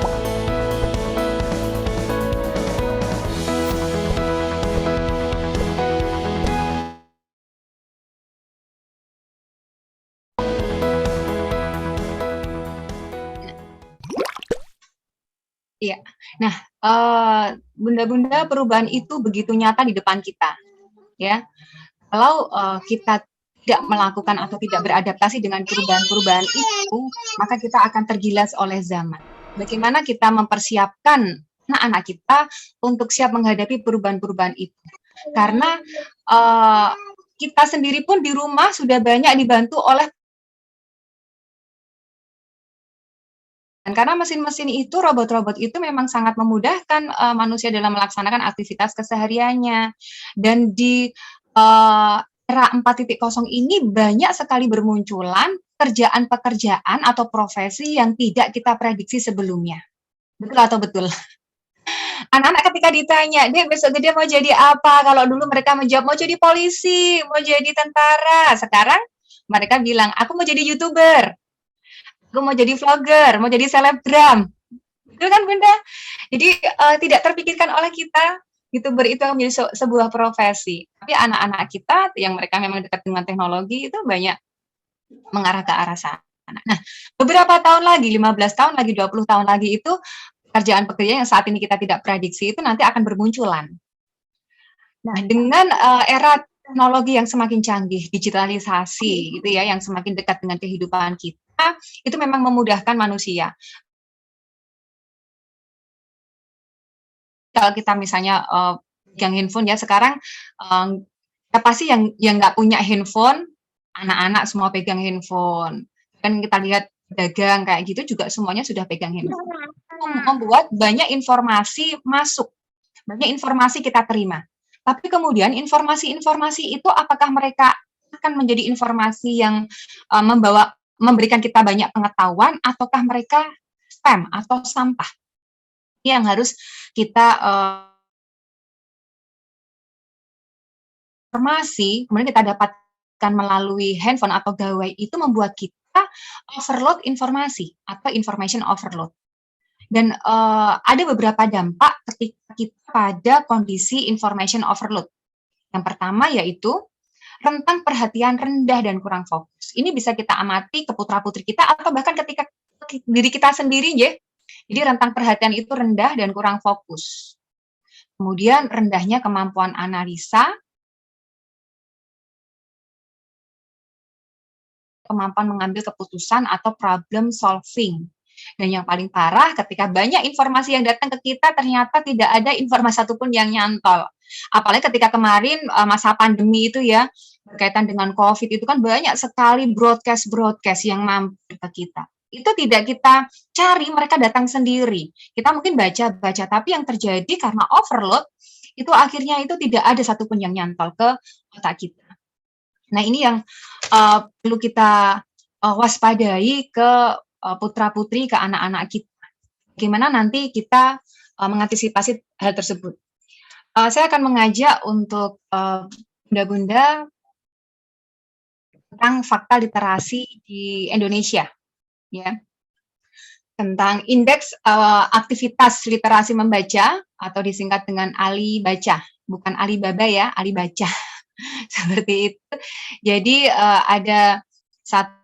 Iya. Nah, bunda-bunda, perubahan itu begitu nyata di depan kita, ya. Kalau kita tidak melakukan atau tidak beradaptasi dengan perubahan-perubahan itu, maka kita akan tergilas oleh zaman. Bagaimana kita mempersiapkan anak-anak kita untuk siap menghadapi perubahan-perubahan itu? Karena kita sendiri pun di rumah sudah banyak dibantu oleh. Karena mesin-mesin itu, robot-robot itu memang sangat memudahkan manusia dalam melaksanakan aktivitas kesehariannya. Dan di era 4.0 ini banyak sekali bermunculan pekerjaan-pekerjaan atau profesi yang tidak kita prediksi sebelumnya. Betul atau betul? Anak-anak ketika ditanya, "Dek, besok gede mau jadi apa?" Kalau dulu mereka menjawab, mau jadi polisi, mau jadi tentara. Sekarang mereka bilang, aku mau jadi YouTuber. Aku mau jadi vlogger, mau jadi selebgram. Itu kan Bunda? Jadi tidak terpikirkan oleh kita, YouTuber itu menjadi sebuah profesi. Tapi anak-anak kita yang mereka memang dekat dengan teknologi itu banyak mengarah ke arah sana. anak-anak. Nah, beberapa tahun lagi, 15 tahun lagi, 20 tahun lagi itu pekerjaan-pekerjaan yang saat ini kita tidak prediksi itu nanti akan bermunculan. Nah, dengan era teknologi yang semakin canggih, digitalisasi gitu ya, yang semakin dekat dengan kehidupan kita, itu memang memudahkan manusia. Kalau kita misalnya pegang handphone ya sekarang, siapa sih yang nggak punya handphone? Anak-anak semua pegang handphone. Kan kita lihat dagang kayak gitu juga semuanya sudah pegang handphone. Membuat banyak informasi masuk, banyak informasi kita terima. Tapi kemudian informasi-informasi itu apakah mereka akan menjadi informasi yang memberikan kita banyak pengetahuan, ataukah mereka spam atau sampah? Ini yang harus kita informasi, kemudian kita dapatkan melalui handphone atau gawai itu membuat kita overload informasi atau information overload. Dan ada beberapa dampak ketika kita pada kondisi information overload. Yang pertama yaitu rentang perhatian rendah dan kurang fokus. Ini bisa kita amati ke putra-putri kita atau bahkan ketika diri kita sendiri ya. Jadi rentang perhatian itu rendah dan kurang fokus. Kemudian rendahnya kemampuan analisa, kemampuan mengambil keputusan atau problem solving. Dan yang paling parah ketika banyak informasi yang datang ke kita ternyata tidak ada informasi satupun yang nyantol. Apalagi ketika kemarin masa pandemi itu ya, berkaitan dengan COVID itu kan banyak sekali broadcast yang mampir ke kita. Itu tidak kita cari, mereka datang sendiri. Kita mungkin baca-baca, tapi yang terjadi karena overload, itu akhirnya itu tidak ada satupun yang nyantol ke otak kita. Nah ini yang perlu kita waspadai ke putra-putri, ke anak-anak kita. Bagaimana nanti kita mengantisipasi hal tersebut. Saya akan mengajak untuk bunda-bunda tentang fakta literasi di Indonesia, ya, tentang indeks aktivitas literasi membaca atau disingkat dengan Ali Baca, bukan Alibaba ya, Ali Baca, seperti itu. Jadi ada satu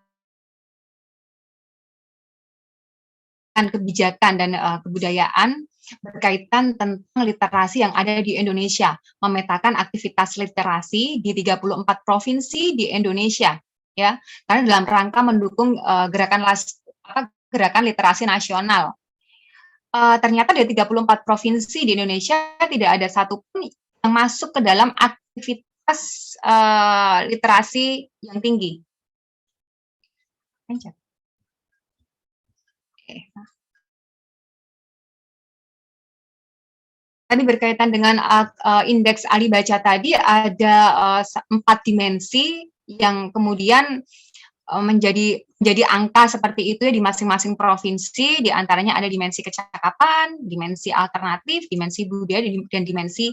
kebijakan dan kebudayaan berkaitan tentang literasi yang ada di Indonesia, memetakan aktivitas literasi di 34 provinsi di Indonesia, ya, karena dalam rangka mendukung gerakan literasi nasional. Ternyata dari 34 provinsi di Indonesia tidak ada satupun yang masuk ke dalam aktivitas literasi yang tinggi. Tadi berkaitan dengan indeks Ali Baca tadi ada 4 dimensi yang kemudian menjadi angka seperti itu ya di masing-masing provinsi, di antaranya ada dimensi kecakapan, dimensi alternatif, dimensi budaya, dan dimensi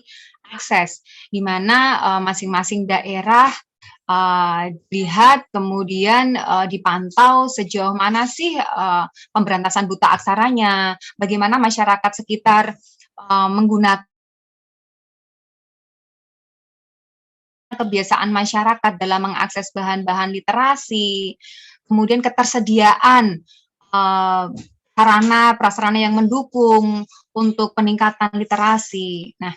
akses, di mana masing-masing daerah dilihat kemudian dipantau sejauh mana sih pemberantasan buta aksaranya, bagaimana masyarakat sekitar menggunakan kebiasaan masyarakat dalam mengakses bahan-bahan literasi, kemudian ketersediaan sarana prasarana yang mendukung untuk peningkatan literasi. Nah,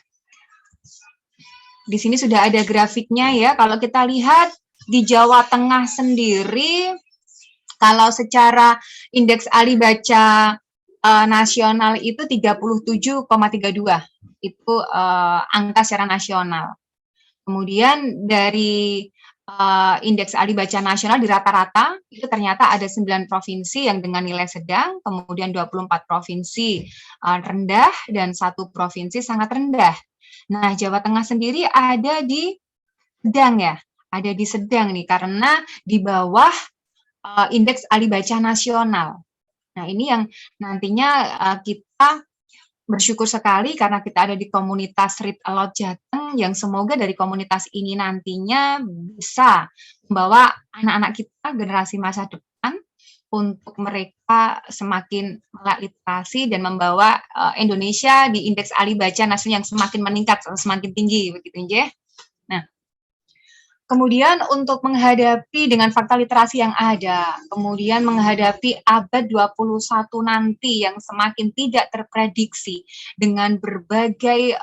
di sini sudah ada grafiknya ya. Kalau kita lihat di Jawa Tengah sendiri, kalau secara indeks Ali Baca nasional itu 37,32, itu angka secara nasional. Kemudian dari indeks Ali Baca nasional di rata-rata itu ternyata ada 9 provinsi yang dengan nilai sedang, kemudian 24 provinsi rendah, dan 1 provinsi sangat rendah. Nah, Jawa Tengah sendiri ada di sedang ya, ada di sedang nih, karena di bawah indeks Ali Baca nasional. Nah, ini yang nantinya kita bersyukur sekali karena kita ada di komunitas Read Aloud Jateng, yang semoga dari komunitas ini nantinya bisa membawa anak-anak kita, generasi masa depan, untuk mereka semakin melek literasi dan membawa Indonesia di indeks Ali Baca nasional yang semakin meningkat, semakin tinggi, begitu ya. Nah, Kemudian untuk menghadapi dengan fakta literasi yang ada, kemudian menghadapi abad 21 nanti yang semakin tidak terprediksi dengan berbagai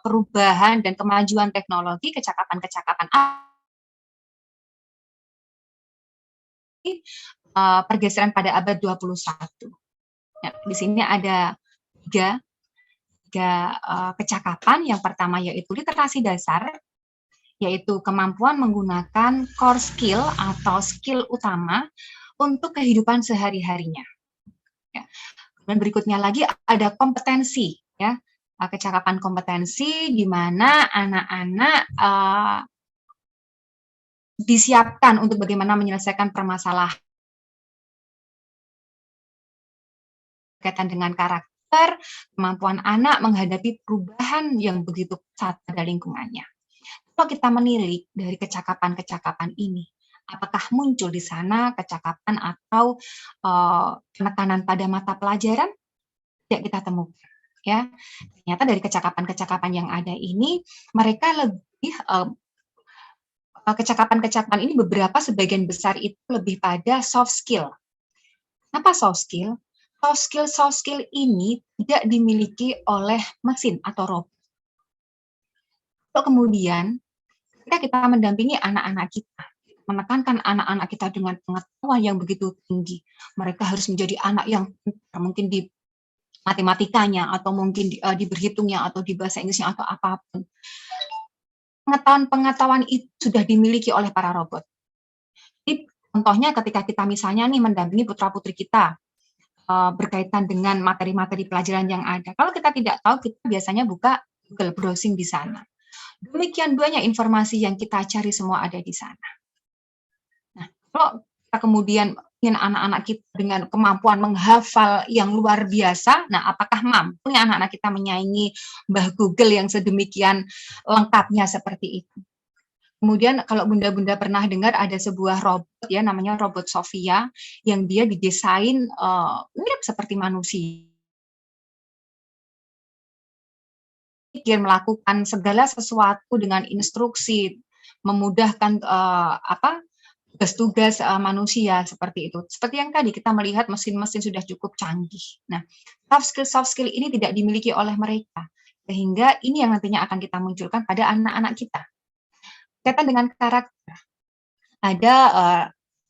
perubahan dan kemajuan teknologi, kecakapan-kecakapan pergeseran pada abad 21. Ya, di sini ada tiga kecakapan. Yang pertama yaitu literasi dasar, yaitu kemampuan menggunakan core skill atau skill utama untuk kehidupan sehari-harinya. Ya. Dan berikutnya lagi ada kompetensi, ya, kecakapan kompetensi di mana anak-anak disiapkan untuk bagaimana menyelesaikan permasalahan berkaitan dengan karakter, kemampuan anak menghadapi perubahan yang begitu pesat pada lingkungannya. Kalau kita menilik dari kecakapan-kecakapan ini, apakah muncul di sana kecakapan atau penekanan pada mata pelajaran? Tidak kita temukan. Ya, ternyata dari kecakapan-kecakapan yang ada ini, mereka lebih kecakapan-kecakapan ini beberapa sebagian besar itu lebih pada soft skill. Apa soft skill? Soft skill ini tidak dimiliki oleh mesin atau robot. Kemudian ketika kita mendampingi anak-anak kita, menekankan anak-anak kita dengan pengetahuan yang begitu tinggi, mereka harus menjadi anak yang mungkin di matematikanya, atau mungkin di berhitungnya, atau di bahasa Inggrisnya, atau apapun. Pengetahuan itu sudah dimiliki oleh para robot. Jadi, contohnya ketika kita misalnya nih mendampingi putra-putri kita, berkaitan dengan materi-materi pelajaran yang ada. Kalau kita tidak tahu, kita biasanya buka Google browsing di sana. Demikian banyak informasi yang kita cari semua ada di sana. Nah, kalau kita kemudian ingin anak-anak kita dengan kemampuan menghafal yang luar biasa, nah apakah mampu anak-anak kita menyaingi Mbah Google yang sedemikian lengkapnya seperti itu? Kemudian kalau bunda-bunda pernah dengar ada sebuah robot ya namanya robot Sophia yang dia didesain mirip seperti manusia. Dia melakukan segala sesuatu dengan instruksi, memudahkan tugas-tugas manusia seperti itu. Seperti yang tadi kita melihat mesin-mesin sudah cukup canggih. Nah, soft skill ini tidak dimiliki oleh mereka, sehingga ini yang nantinya akan kita munculkan pada anak-anak kita. Berkaitan dengan karakter, ada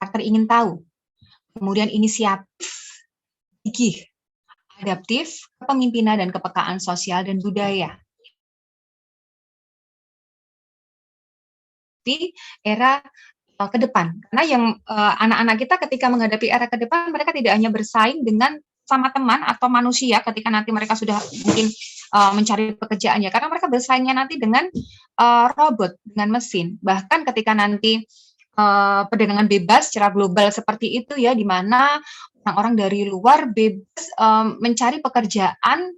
karakter ingin tahu, kemudian inisiatif, gigih, adaptif, kepemimpinan dan kepekaan sosial dan budaya. Di era ke depan, karena yang anak-anak kita ketika menghadapi era ke depan, mereka tidak hanya bersaing dengan sama teman atau manusia ketika nanti mereka sudah mungkin mencari pekerjaan ya, karena mereka bersaingnya nanti dengan robot, dengan mesin. Bahkan ketika nanti perdagangan bebas secara global seperti itu ya, di mana orang-orang dari luar bebas mencari pekerjaan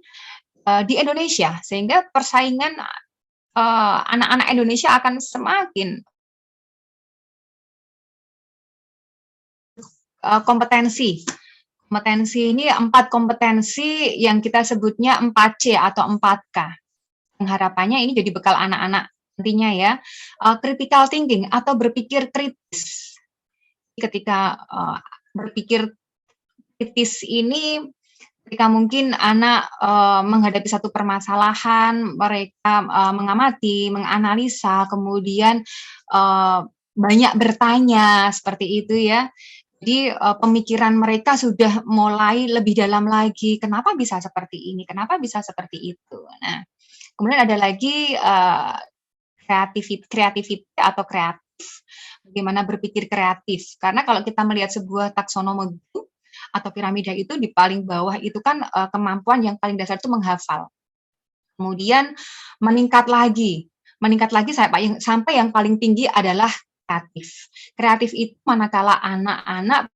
di Indonesia, sehingga persaingan anak-anak Indonesia akan semakin kompetensi. Kompetensi ini 4 kompetensi yang kita sebutnya 4C atau 4K. Yang harapannya ini jadi bekal anak-anak nantinya ya. Critical thinking atau berpikir kritis. Ketika berpikir kritis ini, ketika mungkin anak menghadapi satu permasalahan, mereka mengamati, menganalisa, kemudian banyak bertanya, seperti itu ya. Jadi pemikiran mereka sudah mulai lebih dalam lagi, kenapa bisa seperti ini, kenapa bisa seperti itu. Nah, kemudian ada lagi kreativiti atau kreatif, bagaimana berpikir kreatif. Karena kalau kita melihat sebuah taksonomi atau piramida itu di paling bawah itu kan kemampuan yang paling dasar itu menghafal. Kemudian meningkat lagi sampai yang paling tinggi adalah kreatif. Kreatif itu manakala anak-anak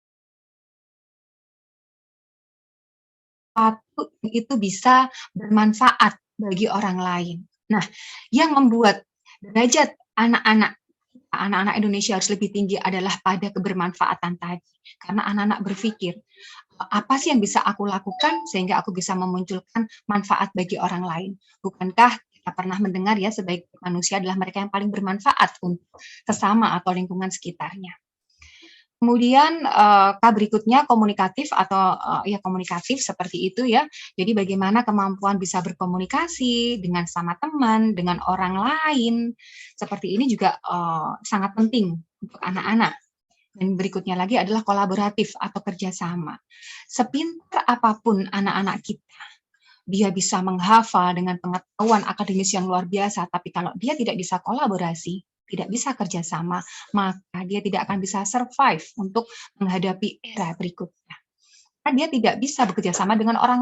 itu bisa bermanfaat bagi orang lain. Nah, yang membuat derajat anak-anak Indonesia harus lebih tinggi adalah pada kebermanfaatan tadi. Karena anak-anak berpikir, apa sih yang bisa aku lakukan sehingga aku bisa memunculkan manfaat bagi orang lain? Bukankah kita pernah mendengar ya, sebaik manusia adalah mereka yang paling bermanfaat untuk sesama atau lingkungan sekitarnya. Kemudian K berikutnya komunikatif atau ya komunikatif seperti itu ya. Jadi bagaimana kemampuan bisa berkomunikasi dengan sama teman, dengan orang lain. Seperti ini juga sangat penting untuk anak-anak. Dan berikutnya lagi adalah kolaboratif atau kerjasama. Sepintar apapun anak-anak kita, dia bisa menghafal dengan pengetahuan akademis yang luar biasa, tapi kalau dia tidak bisa kolaborasi, tidak bisa kerjasama, maka dia tidak akan bisa survive untuk menghadapi era berikutnya. Karena dia tidak bisa bekerja sama dengan orang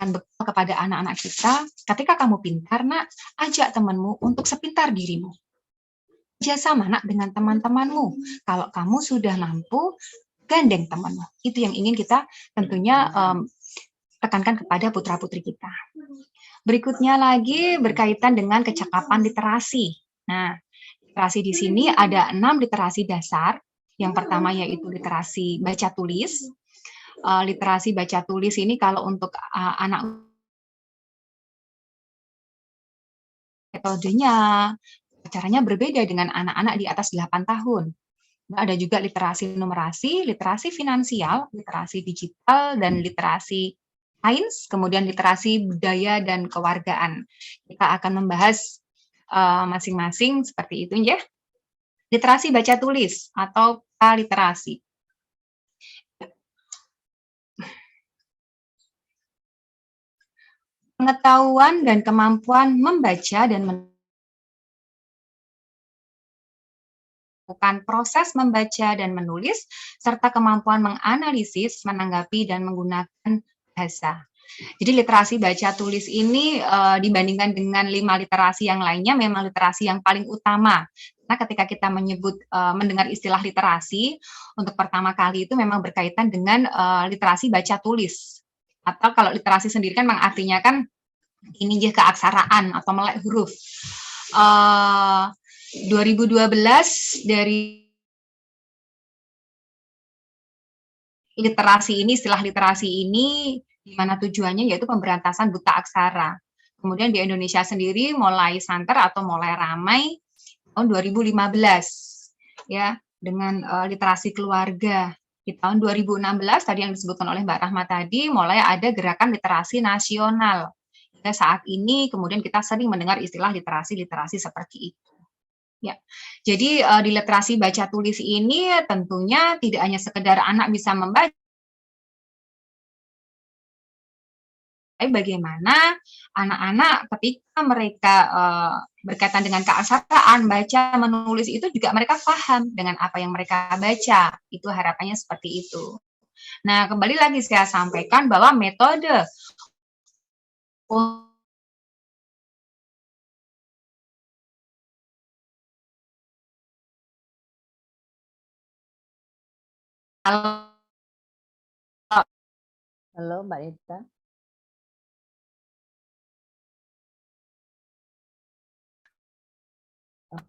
bekal kepada anak-anak kita. Ketika kamu pintar, nak, ajak temanmu untuk sepintar dirimu. Kerja sama, nak, dengan teman-temanmu. Kalau kamu sudah mampu, gandeng temanmu. Itu yang ingin kita tentunya tekankan kepada putra-putri kita. Berikutnya lagi berkaitan dengan kecakapan literasi. Nah, literasi di sini ada 6 literasi dasar. Yang pertama yaitu literasi baca tulis. Literasi baca tulis ini kalau untuk anak metodenya, caranya berbeda dengan anak-anak di atas 8 tahun. Ada juga literasi numerasi, literasi finansial, literasi digital, dan literasi sains, kemudian literasi budaya dan kewargaan. Kita akan membahas masing-masing seperti itu ya. Literasi baca tulis atau literasi. Pengetahuan dan kemampuan membaca dan melakukan proses membaca dan menulis, serta kemampuan menganalisis, menanggapi, dan menggunakan bahasa. Jadi literasi baca tulis ini dibandingkan dengan 5 literasi yang lainnya memang literasi yang paling utama. Karena ketika kita menyebut mendengar istilah literasi, untuk pertama kali itu memang berkaitan dengan literasi baca tulis. Atau kalau literasi sendiri kan memang artinya kan ini dia keaksaraan atau melek huruf. 2012 dari literasi ini, istilah literasi ini, di mana tujuannya yaitu pemberantasan buta aksara. Kemudian di Indonesia sendiri mulai santer atau mulai ramai tahun 2015, ya, dengan literasi keluarga. Di tahun 2016 tadi yang disebutkan oleh Mbak Rahma tadi, mulai ada gerakan literasi nasional. Ya, saat ini kemudian kita sering mendengar istilah literasi-literasi seperti itu. Ya, jadi di literasi baca tulis ini tentunya tidak hanya sekedar anak bisa membaca, tapi bagaimana anak-anak ketika mereka berkaitan dengan keaksaraan, baca, menulis itu juga mereka paham dengan apa yang mereka baca. Itu harapannya seperti itu. Nah, kembali lagi saya sampaikan bahwa metode Halo Mbak Nita.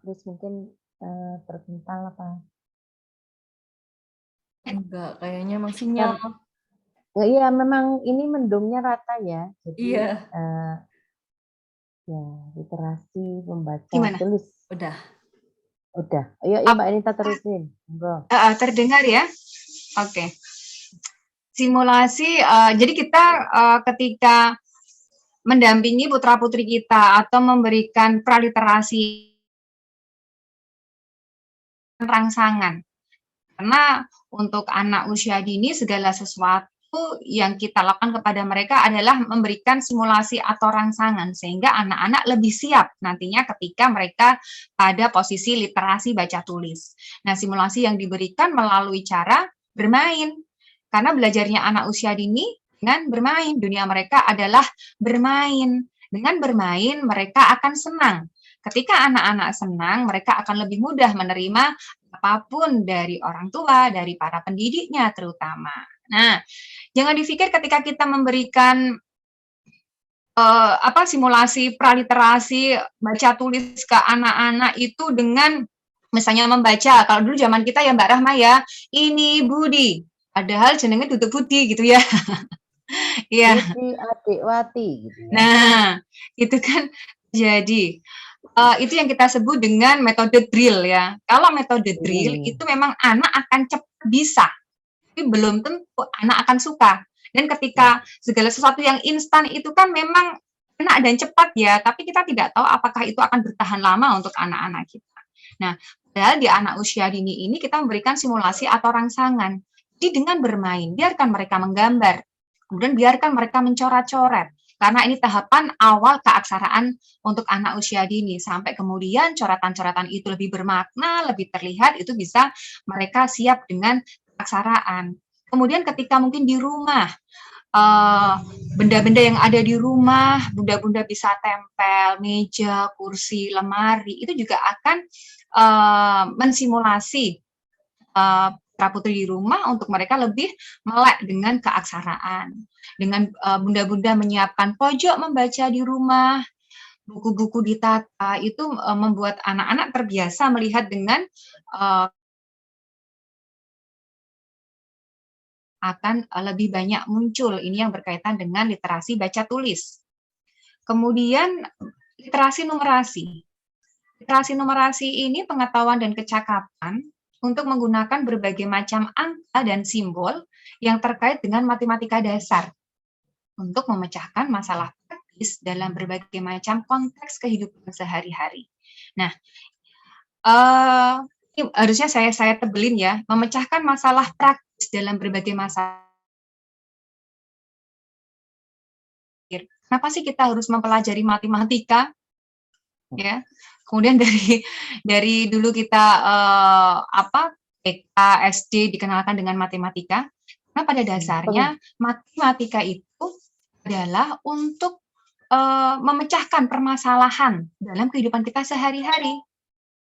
Terus mungkin terpental apa? Enggak, kayaknya emang sinyal. Iya, memang ini mendungnya rata ya. Jadi Iya. ya literasi membaca Gimana? tulis. Udah. Ayo Mbak Nita terusin. Terdengar ya? Oke. Simulasi, jadi kita ketika mendampingi putra-putri kita atau memberikan praliterasi rangsangan. Karena untuk anak usia dini segala sesuatu yang kita lakukan kepada mereka adalah memberikan simulasi atau rangsangan sehingga anak-anak lebih siap nantinya ketika mereka pada posisi literasi baca tulis. Nah, simulasi yang diberikan melalui cara bermain. Karena belajarnya anak usia dini dengan bermain, dunia mereka adalah bermain. Dengan bermain mereka akan senang. Ketika anak-anak senang, mereka akan lebih mudah menerima apapun dari orang tua, dari para pendidiknya terutama. Nah, jangan dipikir ketika kita memberikan simulasi praliterasi baca tulis ke anak-anak itu dengan misalnya membaca. Kalau dulu zaman kita ya Mbak Rahma ya, ini Budi. Padahal jenenge Tutuk Budi gitu ya. Iya. Jadi adik Wati gitu ya. Nah, itu kan jadi itu yang kita sebut dengan metode drill ya. Kalau metode drill itu memang anak akan cepat bisa, tapi belum tentu anak akan suka. Dan ketika segala sesuatu yang instan itu kan memang enak dan cepat ya, tapi kita tidak tahu apakah itu akan bertahan lama untuk anak-anak kita. Nah, padahal di anak usia dini ini kita memberikan simulasi atau rangsangan. Jadi dengan bermain, biarkan mereka menggambar, kemudian biarkan mereka mencoret-coret. Karena ini tahapan awal keaksaraan untuk anak usia dini. Sampai kemudian coretan-coretan itu lebih bermakna, lebih terlihat, itu bisa mereka siap dengan keaksaraan. Kemudian ketika mungkin di rumah, benda-benda yang ada di rumah, bunda-bunda bisa tempel, meja, kursi, lemari, itu juga akan mensimulasi putra-putri di rumah untuk mereka lebih melek dengan keaksaraan. Dengan bunda-bunda menyiapkan pojok membaca di rumah, buku-buku ditata, itu membuat anak-anak terbiasa melihat dengan akan lebih banyak muncul. Ini yang berkaitan dengan literasi baca tulis. Kemudian literasi numerasi. Literasi numerasi ini pengetahuan dan kecakapan untuk menggunakan berbagai macam angka dan simbol yang terkait dengan matematika dasar untuk memecahkan masalah praktis dalam berbagai macam konteks kehidupan sehari-hari. Nah, ini harusnya saya tebelin ya, memecahkan masalah praktis dalam berbagai masalah. Kenapa sih kita harus mempelajari matematika? Ya, kemudian dari dulu kita TK, SD dikenalkan dengan matematika. Karena pada dasarnya matematika itu adalah untuk memecahkan permasalahan dalam kehidupan kita sehari-hari.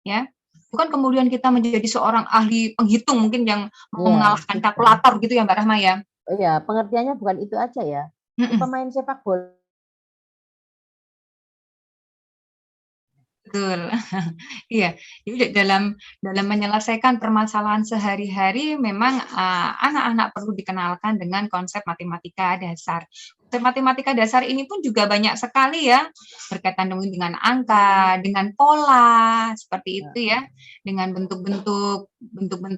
Ya, bukan kemudian kita menjadi seorang ahli penghitung mungkin yang mau mengalahkan kalkulator gitu ya Mbak Rahma ya. Iya, pengertiannya bukan itu aja ya. Pemain sepak bola. Betul. Iya, jadi dalam menyelesaikan permasalahan sehari-hari memang anak-anak perlu dikenalkan dengan konsep matematika dasar. Konsep matematika dasar ini pun juga banyak sekali ya, berkaitan dengan angka, dengan pola, seperti itu ya, dengan bentuk-bentuk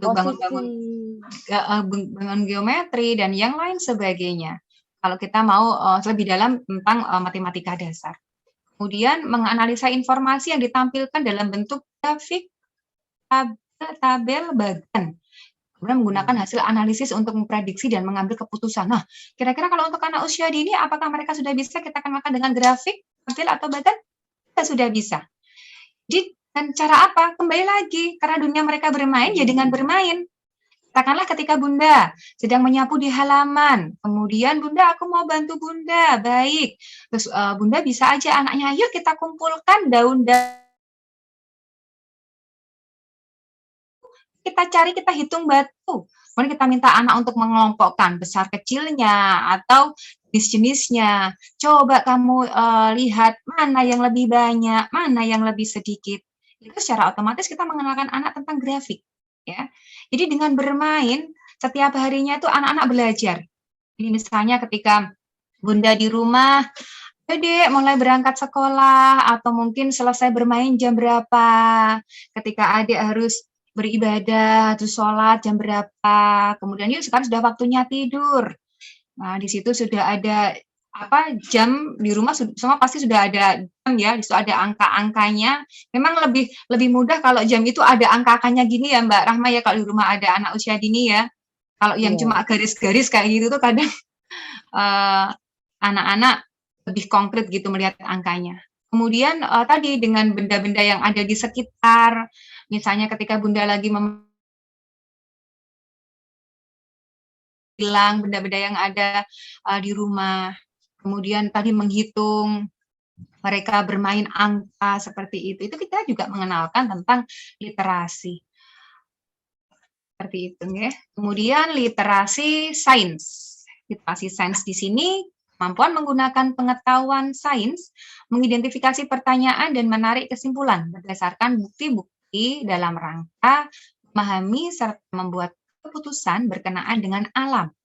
bangun geometri dan yang lain sebagainya. Kalau kita mau lebih dalam tentang matematika dasar. Kemudian menganalisa informasi yang ditampilkan dalam bentuk grafik, tabel, bagan. Kemudian menggunakan hasil analisis untuk memprediksi dan mengambil keputusan. Nah, kira-kira kalau untuk anak usia dini, apakah mereka sudah bisa kita kenakan dengan grafik, tabel, atau bagan? Kita sudah bisa. Jadi, dan cara apa? Kembali lagi, karena dunia mereka bermain, ya dengan bermain. Katakanlah ketika Bunda sedang menyapu di halaman, kemudian Bunda, aku mau bantu Bunda, baik. Terus Bunda bisa aja anaknya, yuk kita kumpulkan daun-daun. Kita cari, kita hitung batu. Kemudian kita minta anak untuk mengelompokkan besar kecilnya atau jenis-jenisnya. Coba kamu lihat mana yang lebih banyak, mana yang lebih sedikit. Itu secara otomatis kita mengenalkan anak tentang grafik. Ya, jadi dengan bermain setiap harinya itu anak-anak belajar. Ini misalnya ketika Bunda di rumah, Dek mulai berangkat sekolah atau mungkin selesai bermain jam berapa. Ketika adik harus beribadah, terus sholat jam berapa. Kemudian yuk sekarang sudah waktunya tidur. Nah, di situ sudah ada jam di rumah semua pasti sudah ada jam ya, di situ ada angka-angkanya. Memang lebih mudah kalau jam itu ada angka-angkanya gini ya Mbak Rahma ya, kalau di rumah ada anak usia dini ya. Kalau yang cuma garis-garis kayak gitu tuh kadang anak-anak lebih konkret gitu melihat angkanya. Kemudian tadi dengan benda-benda yang ada di sekitar, misalnya ketika Bunda lagi bilang benda-benda yang ada di rumah. Kemudian tadi menghitung, mereka bermain angka seperti itu. Itu kita juga mengenalkan tentang literasi. Seperti itu ya. Kemudian literasi sains. Literasi sains di sini kemampuan menggunakan pengetahuan sains, mengidentifikasi pertanyaan dan menarik kesimpulan berdasarkan bukti-bukti dalam rangka memahami serta membuat keputusan berkenaan dengan alam.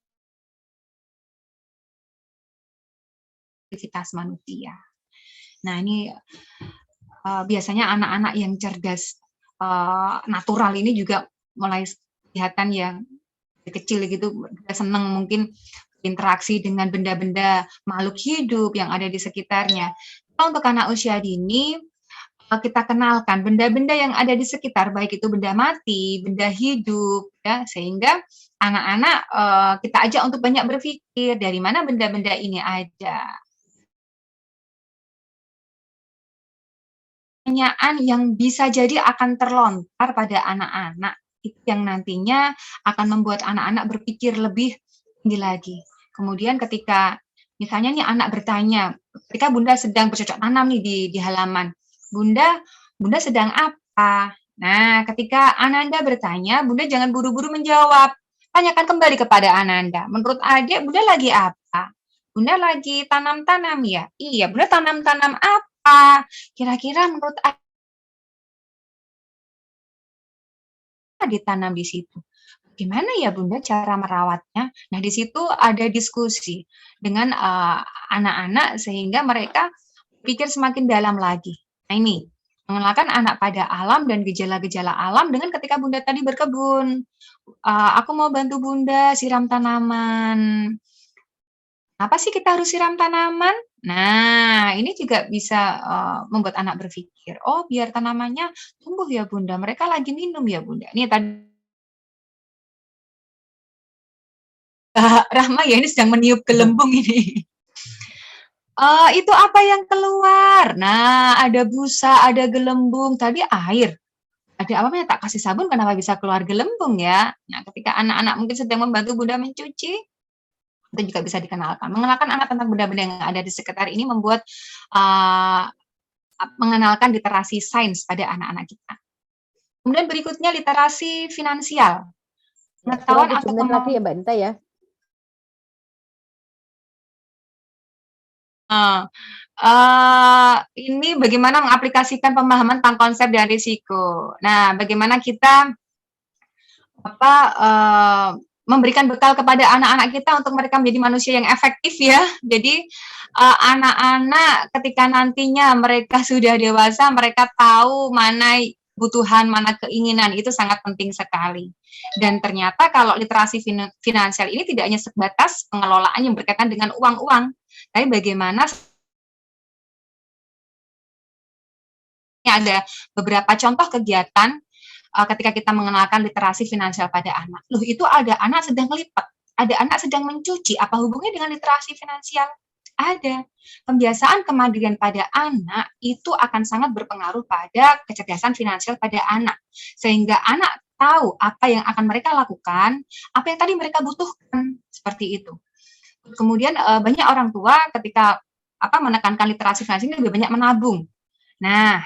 aktivitas manusia. Nah, ini biasanya anak-anak yang cerdas natural ini juga mulai kelihatan yang kecil gitu, senang mungkin interaksi dengan benda-benda makhluk hidup yang ada di sekitarnya. Kalau untuk anak usia dini, kita kenalkan benda-benda yang ada di sekitar, baik itu benda mati, benda hidup, ya, sehingga anak-anak kita ajak untuk banyak berpikir dari mana benda-benda ini ada. Pertanyaan yang bisa jadi akan terlontar pada anak-anak, itu yang nantinya akan membuat anak-anak berpikir lebih tinggi lagi. Kemudian ketika misalnya nih anak bertanya, ketika Bunda sedang bercocok tanam nih di halaman, Bunda sedang apa? Nah, ketika Ananda bertanya, Bunda jangan buru-buru menjawab. Tanyakan kembali kepada Ananda, menurut adik Bunda lagi apa? Bunda lagi tanam-tanam ya? Iya, Bunda tanam-tanam apa? Kira-kira menurut ditanam di situ. Gimana ya Bunda cara merawatnya? Nah, di situ ada diskusi dengan anak-anak sehingga mereka pikir semakin dalam lagi. Nah, ini mengenalkan anak pada alam dan gejala-gejala alam dengan ketika Bunda tadi berkebun. Aku mau bantu Bunda siram tanaman. Apa sih kita harus siram tanaman? Nah, ini juga bisa membuat anak berpikir, oh biar tanamannya tumbuh ya Bunda, mereka lagi minum ya Bunda. Ini tadi Rahma ya, ini sedang meniup gelembung ini. Itu apa yang keluar? Nah, ada busa, ada gelembung, tadi air. Ada apa ya, tak kasih sabun kenapa bisa keluar gelembung ya? Nah, ketika anak-anak mungkin sedang membantu Bunda mencuci, itu juga bisa dikenalkan. Mengenalkan anak tentang benda-benda yang ada di sekitar ini membuat mengenalkan literasi sains pada anak-anak kita. Kemudian berikutnya literasi finansial. Pengetahuan atau lagi ya Mbak Nita ya. Ini bagaimana mengaplikasikan pemahaman tentang konsep dan risiko. Nah, bagaimana kita memberikan bekal kepada anak-anak kita untuk mereka menjadi manusia yang efektif ya. Jadi anak-anak ketika nantinya mereka sudah dewasa, mereka tahu mana kebutuhan, mana keinginan, itu sangat penting sekali. Dan ternyata kalau literasi finansial ini tidak hanya sebatas pengelolaan yang berkaitan dengan uang-uang, tapi bagaimana ada beberapa contoh kegiatan ketika kita mengenalkan literasi finansial pada anak. Loh, itu ada anak sedang lipat, ada anak sedang mencuci, apa hubungannya dengan literasi finansial? Ada. Pembiasaan kemandirian pada anak itu akan sangat berpengaruh pada kecerdasan finansial pada anak. Sehingga anak tahu apa yang akan mereka lakukan, apa yang tadi mereka butuhkan, seperti itu. Kemudian banyak orang tua ketika menekankan literasi finansial ini lebih banyak menabung. Nah,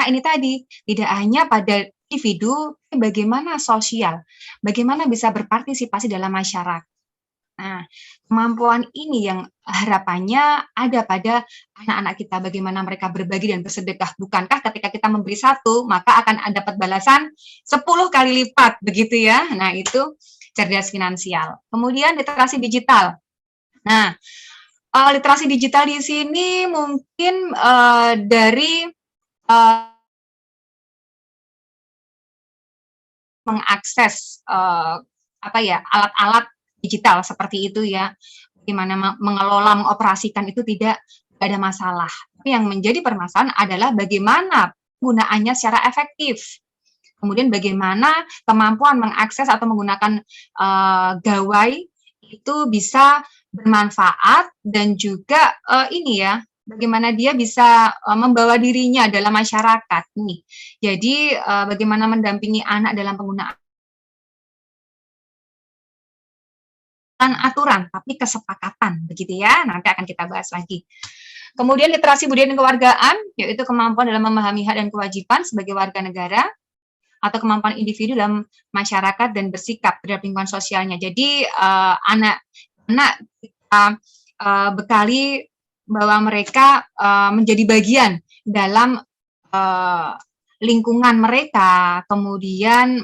ini tadi tidak hanya pada individu, bagaimana sosial, bagaimana bisa berpartisipasi dalam masyarakat. Nah, kemampuan ini yang harapannya ada pada anak-anak kita, bagaimana mereka berbagi dan bersedekah. Bukankah ketika kita memberi 1, maka akan dapat balasan 10 kali lipat, begitu ya? Nah, itu cerdas finansial. Kemudian literasi digital. Nah, literasi digital di sini mungkin dari mengakses alat-alat digital seperti itu ya, bagaimana mengelola, mengoperasikan itu tidak ada masalah. Tapi yang menjadi permasalahan adalah bagaimana penggunaannya secara efektif. Kemudian bagaimana kemampuan mengakses atau menggunakan gawai itu bisa bermanfaat dan juga bagaimana dia bisa membawa dirinya dalam masyarakat nih. Jadi bagaimana mendampingi anak dalam penggunaan aturan, tapi kesepakatan, begitu ya. Nanti akan kita bahas lagi. Kemudian literasi budaya dan kewargaan, yaitu kemampuan dalam memahami hak dan kewajiban sebagai warga negara, atau kemampuan individu dalam masyarakat dan bersikap terhadap lingkungan sosialnya. Jadi anak-anak kita bekali bahwa mereka menjadi bagian dalam lingkungan mereka, kemudian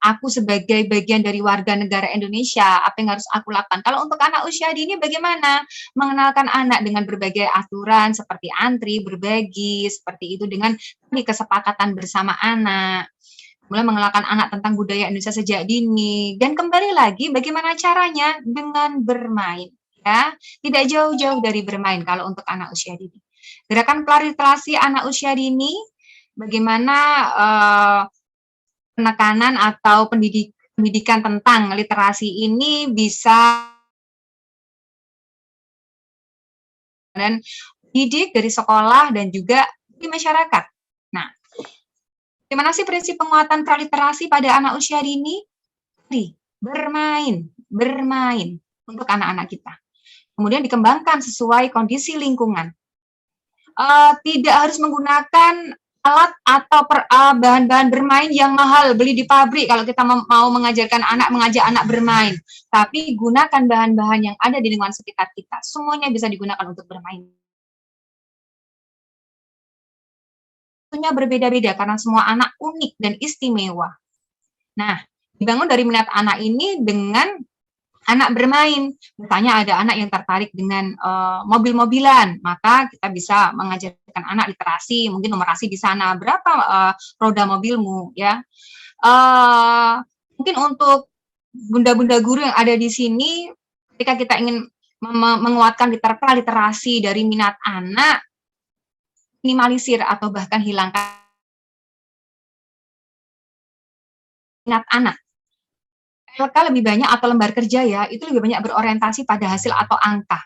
aku sebagai bagian dari warga negara Indonesia, apa yang harus aku lakukan? Kalau untuk anak usia dini bagaimana? Mengenalkan anak dengan berbagai aturan seperti antri, berbagi, seperti itu dengan kesepakatan bersama anak. Mulai mengenalkan anak tentang budaya Indonesia sejak dini. Dan kembali lagi bagaimana caranya? Dengan bermain. Ya, tidak jauh-jauh dari bermain kalau untuk anak usia dini. Gerakan literasi anak usia dini, bagaimana penekanan atau pendidikan tentang literasi ini bisa dan didik dari sekolah dan juga di masyarakat. Nah, gimana sih prinsip penguatan praliterasi pada anak usia dini? Bermain untuk anak-anak kita. Kemudian dikembangkan sesuai kondisi lingkungan. Tidak harus menggunakan alat atau bahan-bahan bermain yang mahal beli di pabrik kalau kita mau mengajak anak bermain, tapi gunakan bahan-bahan yang ada di lingkungan sekitar kita, semuanya bisa digunakan untuk bermain. Tentunya berbeda-beda karena semua anak unik dan istimewa. Nah, dibangun dari minat anak ini dengan anak bermain. Misalnya ada anak yang tertarik dengan mobil-mobilan, maka kita bisa mengajarkan anak literasi, mungkin numerasi di sana, berapa roda mobilmu, ya. Mungkin untuk bunda-bunda guru yang ada di sini, ketika kita ingin menguatkan literasi dari minat anak, minimalisir atau bahkan hilangkan minat anak. LK lebih banyak atau lembar kerja ya, itu lebih banyak berorientasi pada hasil atau angka.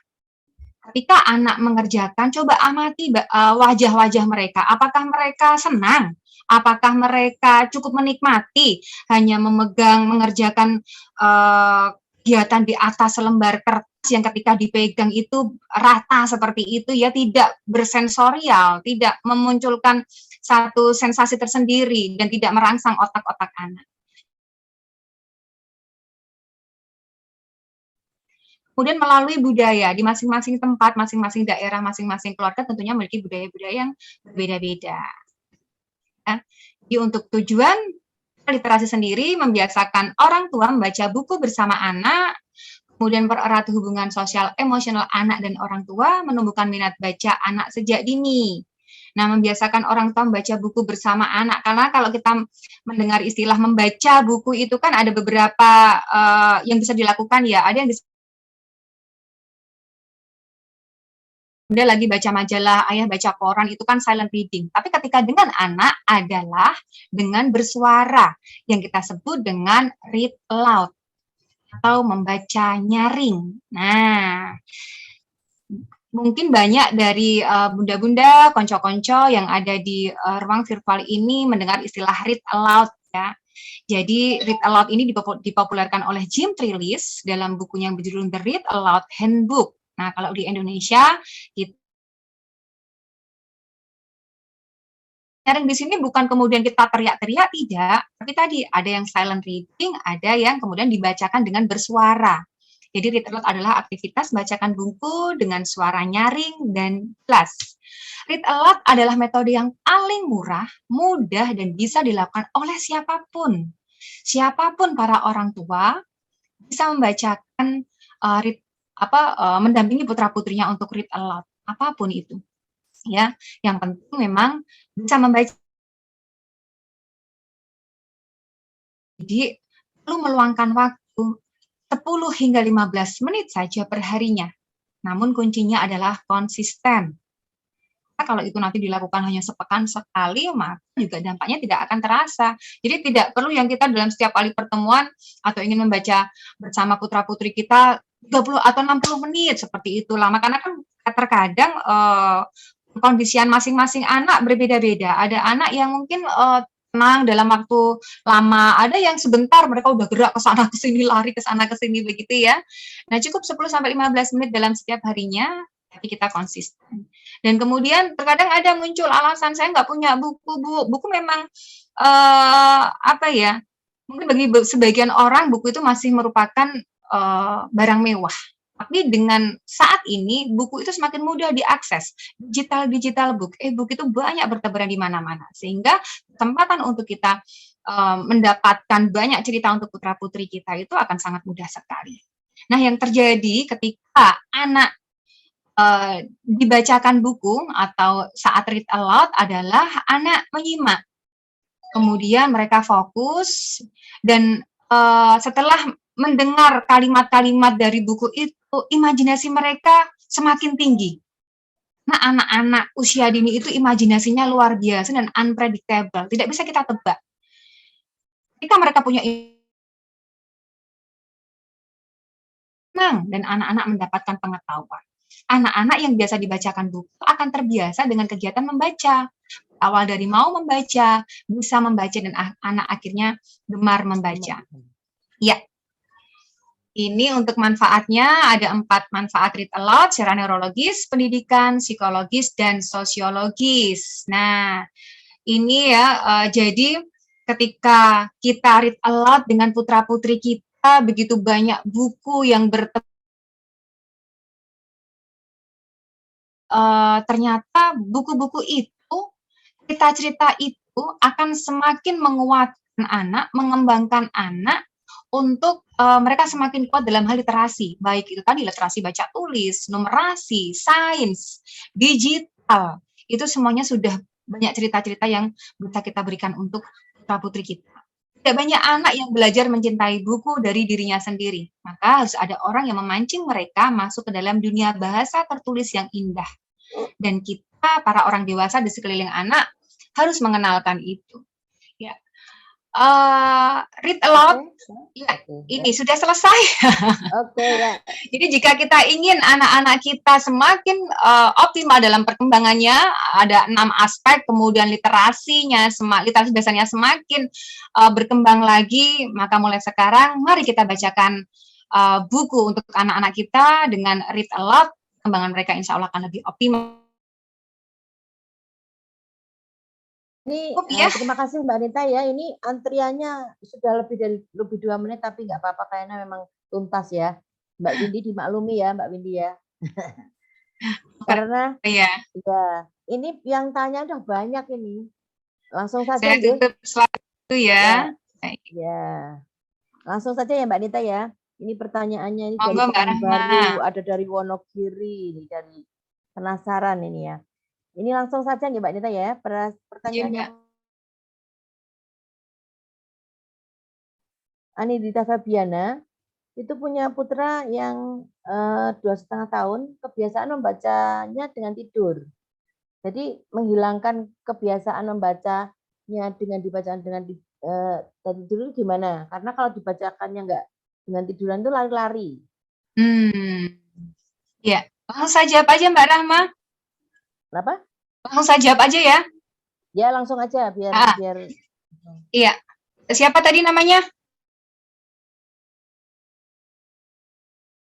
Ketika anak mengerjakan, coba amati wajah-wajah mereka. Apakah mereka senang? Apakah mereka cukup menikmati hanya mengerjakan kegiatan di atas lembar kertas yang ketika dipegang itu rata seperti itu ya, tidak bersensorial, tidak memunculkan satu sensasi tersendiri dan tidak merangsang otak-otak anak. Kemudian melalui budaya di masing-masing tempat, masing-masing daerah, masing-masing keluarga tentunya memiliki budaya-budaya yang berbeda-beda. Ya. Jadi untuk tujuan literasi sendiri membiasakan orang tua membaca buku bersama anak, kemudian pererat hubungan sosial emosional anak dan orang tua, menumbuhkan minat baca anak sejak dini. Nah, membiasakan orang tua membaca buku bersama anak, karena kalau kita mendengar istilah membaca buku itu kan ada beberapa yang bisa dilakukan ya, ada yang Bunda lagi baca majalah, ayah baca koran, itu kan silent reading. Tapi ketika dengan anak adalah dengan bersuara, yang kita sebut dengan read aloud, atau membaca nyaring. Nah, mungkin banyak dari bunda-bunda, konco-konco yang ada di ruang virtual ini mendengar istilah read aloud ya. Jadi read aloud ini dipopulerkan oleh Jim Trelease dalam bukunya yang berjudul The Read Aloud Handbook. Nah, kalau di Indonesia, nyaring di sini bukan kemudian kita teriak-teriak, tidak. Tapi tadi ada yang silent reading, ada yang kemudian dibacakan dengan bersuara. Jadi read aloud adalah aktivitas bacakan buku dengan suara nyaring dan jelas. Read aloud adalah metode yang paling murah, mudah, dan bisa dilakukan oleh siapapun. Siapapun para orang tua bisa membacakan mendampingi putra-putrinya untuk read aloud, apapun itu. Ya, yang penting memang bisa membaca. Jadi perlu meluangkan waktu 10 hingga 15 menit saja per harinya. Namun kuncinya adalah konsisten. Nah, kalau itu nanti dilakukan hanya sepekan sekali, maka juga dampaknya tidak akan terasa. Jadi tidak perlu yang kita dalam setiap kali pertemuan atau ingin membaca bersama putra-putri kita 30 atau 60 menit seperti itu lama, karena kan terkadang kondisian masing-masing anak berbeda-beda. Ada anak yang mungkin tenang dalam waktu lama, ada yang sebentar mereka udah gerak ke sana ke sini, lari ke sana ke sini begitu ya. Nah, cukup 10 sampai 15 menit dalam setiap harinya, tapi kita konsisten. Dan kemudian terkadang ada muncul alasan, saya nggak punya buku, Bu. Buku memang mungkin bagi sebagian orang buku itu masih merupakan barang mewah. Tapi dengan saat ini buku itu semakin mudah diakses. Digital book, e-book itu banyak bertebaran di mana-mana. Sehingga kesempatan untuk kita mendapatkan banyak cerita untuk putra-putri kita itu akan sangat mudah sekali. Nah, yang terjadi ketika anak dibacakan buku atau saat read aloud adalah anak menyimak. Kemudian mereka fokus dan setelah mendengar kalimat-kalimat dari buku itu, imajinasi mereka semakin tinggi. Nah, anak-anak usia dini itu imajinasinya luar biasa dan unpredictable, tidak bisa kita tebak. Ketika mereka punya senang dan anak-anak mendapatkan pengetahuan. Anak-anak yang biasa dibacakan buku akan terbiasa dengan kegiatan membaca. Awal dari mau membaca, bisa membaca, dan anak akhirnya gemar membaca. Ya, ini untuk manfaatnya, ada 4 manfaat read aloud secara neurologis, pendidikan, psikologis, dan sosiologis. Nah, ini ya, jadi ketika kita read aloud dengan putra-putri kita, begitu banyak buku yang ternyata buku-buku itu, cerita-cerita itu akan semakin menguatkan anak, mengembangkan anak, untuk mereka semakin kuat dalam hal literasi, baik itu tadi literasi baca tulis, numerasi, sains, digital, itu semuanya sudah banyak cerita-cerita yang bisa kita berikan untuk putra-putri kita. Tidak banyak anak yang belajar mencintai buku dari dirinya sendiri, maka harus ada orang yang memancing mereka masuk ke dalam dunia bahasa tertulis yang indah. Dan kita, para orang dewasa di sekeliling anak, harus mengenalkan itu. Ya. Read aloud, ya, ini sudah selesai. Oke, ya. Jadi jika kita ingin anak-anak kita semakin optimal dalam perkembangannya, ada 6 aspek, kemudian literasinya, literasi bahasanya semakin berkembang lagi, maka mulai sekarang mari kita bacakan buku untuk anak-anak kita dengan read aloud, perkembangan mereka insya Allah akan lebih optimal. Ini Ya. terima kasih Mbak Anita ya. Ini antriannya sudah lebih 2 menit, tapi nggak apa-apa kayaknya memang tuntas ya. Mbak Windy dimaklumi ya, Mbak Windy ya. Karena ya, ini yang tanya udah banyak ini. Langsung saja saya deh. tutup suatu ya. Ya. Langsung saja ya Mbak Anita ya. Ini pertanyaannya ini dari Monggo, Mbak Pekanbaru, Rahma. ada dari Wonogiri, ini dari penasaran ini ya. Ini langsung saja nih Mbak Anita ya. Pertanyaannya. Anidita Fabiana itu punya putra yang 2,5 tahun, kebiasaan membacanya dengan tidur. Jadi menghilangkan kebiasaan membacanya dengan dibacaan dengan tidur gimana? Karena kalau dibacakannya enggak dengan tiduran itu lari-lari. Ya, langsung saja apa aja Mbak Rahma? Kenapa? Langsung saja apa aja ya? Ya langsung aja biar. Iya. Siapa tadi namanya?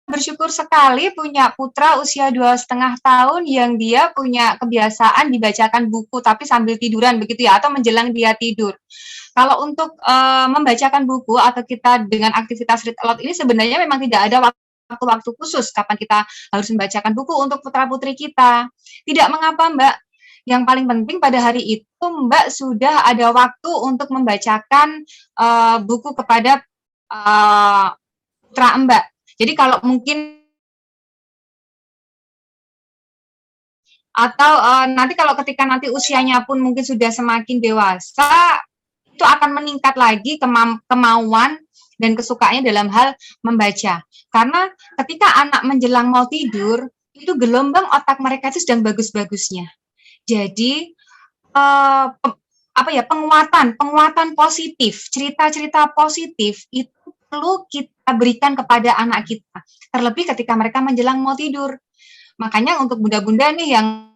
Bersyukur sekali punya putra usia 2,5 tahun yang dia punya kebiasaan dibacakan buku tapi sambil tiduran begitu ya, atau menjelang dia tidur. Kalau untuk membacakan buku atau kita dengan aktivitas read aloud ini sebenarnya memang tidak ada waktu-waktu khusus kapan kita harus membacakan buku untuk putra-putri kita. Tidak mengapa Mbak, yang paling penting pada hari itu Mbak sudah ada waktu untuk membacakan buku kepada putra Mbak. Jadi kalau mungkin atau nanti kalau ketika nanti usianya pun mungkin sudah semakin dewasa, itu akan meningkat lagi kemauan dan kesukaannya dalam hal membaca. Karena ketika anak menjelang mau tidur, itu gelombang otak mereka itu sedang bagus-bagusnya. Jadi penguatan positif, cerita-cerita positif itu perlu kita berikan kepada anak kita, terlebih ketika mereka menjelang mau tidur. Makanya untuk bunda-bunda nih yang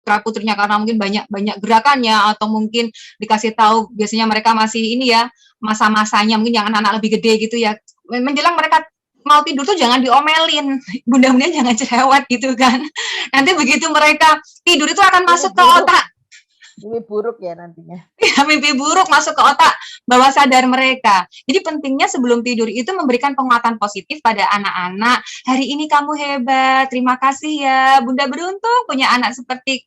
putra-putrinya karena mungkin banyak gerakannya atau mungkin dikasih tahu biasanya mereka masih ini ya masa-masanya mungkin yang anak-anak lebih gede gitu ya, menjelang mereka mau tidur tuh jangan diomelin, bunda-bunda jangan cerewet gitu kan. Nanti begitu mereka tidur itu akan masuk ke otak. Mimpi buruk ya nantinya. Ya, mimpi buruk masuk ke otak bawah sadar mereka. Jadi pentingnya sebelum tidur itu memberikan penguatan positif pada anak-anak. Hari ini kamu hebat, terima kasih ya. Bunda beruntung punya anak seperti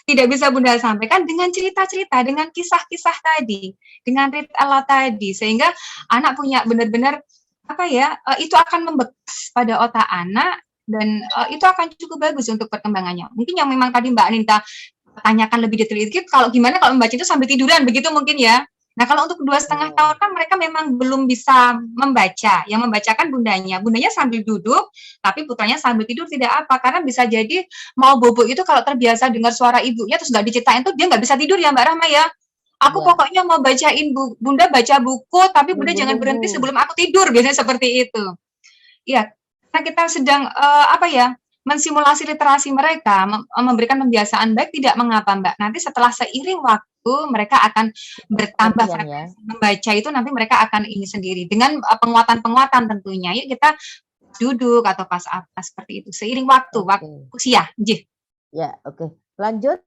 tidak bisa Bunda sampaikan dengan cerita-cerita, dengan kisah-kisah tadi, dengan read aloud tadi, sehingga anak punya benar-benar apa ya, itu akan membekas pada otak anak dan itu akan cukup bagus untuk perkembangannya. Mungkin yang memang tadi Mbak Ninta tanyakan lebih detail dikit, kalau gimana kalau membaca itu sambil tiduran, begitu mungkin ya. Nah kalau untuk 2,5 tahun kan mereka memang belum bisa membaca, yang membacakan bundanya sambil duduk, tapi putranya sambil tidur tidak apa, karena bisa jadi mau bobo itu kalau terbiasa dengar suara ibunya terus nggak diceritain tuh dia nggak bisa tidur ya Mbak Rahma ya. Aku Ya. pokoknya mau bacain Bunda baca buku, tapi Bunda jangan berhenti sebelum aku tidur, biasanya seperti itu. Ya, karena kita sedang apa ya, mensimulasi literasi mereka, memberikan pembiasaan baik tidak mengapa Mbak. Nanti setelah seiring waktu mereka akan bertambah Latihan ya. frekuensi membaca itu, nanti mereka akan ini sendiri dengan penguatan-penguatan tentunya. Yuk kita duduk atau pas apa seperti itu seiring waktu, waktu usia. Nggih. Ya, oke. Lanjut.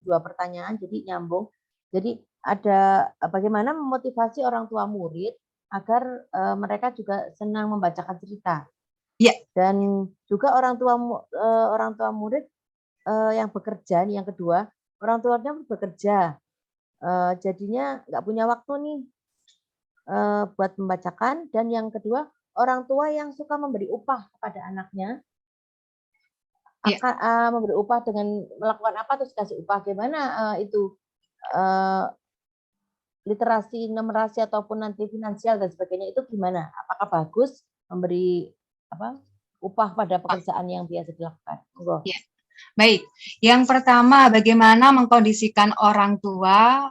2 pertanyaan jadi nyambung. Jadi ada bagaimana memotivasi orang tua murid agar mereka juga senang membacakan cerita. Ya. Dan juga orang tua murid yang bekerja nih, yang kedua, orang tuanya bekerja. Jadinya nggak punya waktu nih buat membacakan, dan yang kedua, orang tua yang suka memberi upah kepada anaknya. Akan memberi upah dengan melakukan apa terus kasih upah, gimana itu literasi numerasi ataupun nanti finansial dan sebagainya itu gimana? Apakah bagus memberi upah pada pekerjaan yang biasa dilakukan? Ya. Baik, yang pertama bagaimana mengkondisikan orang tua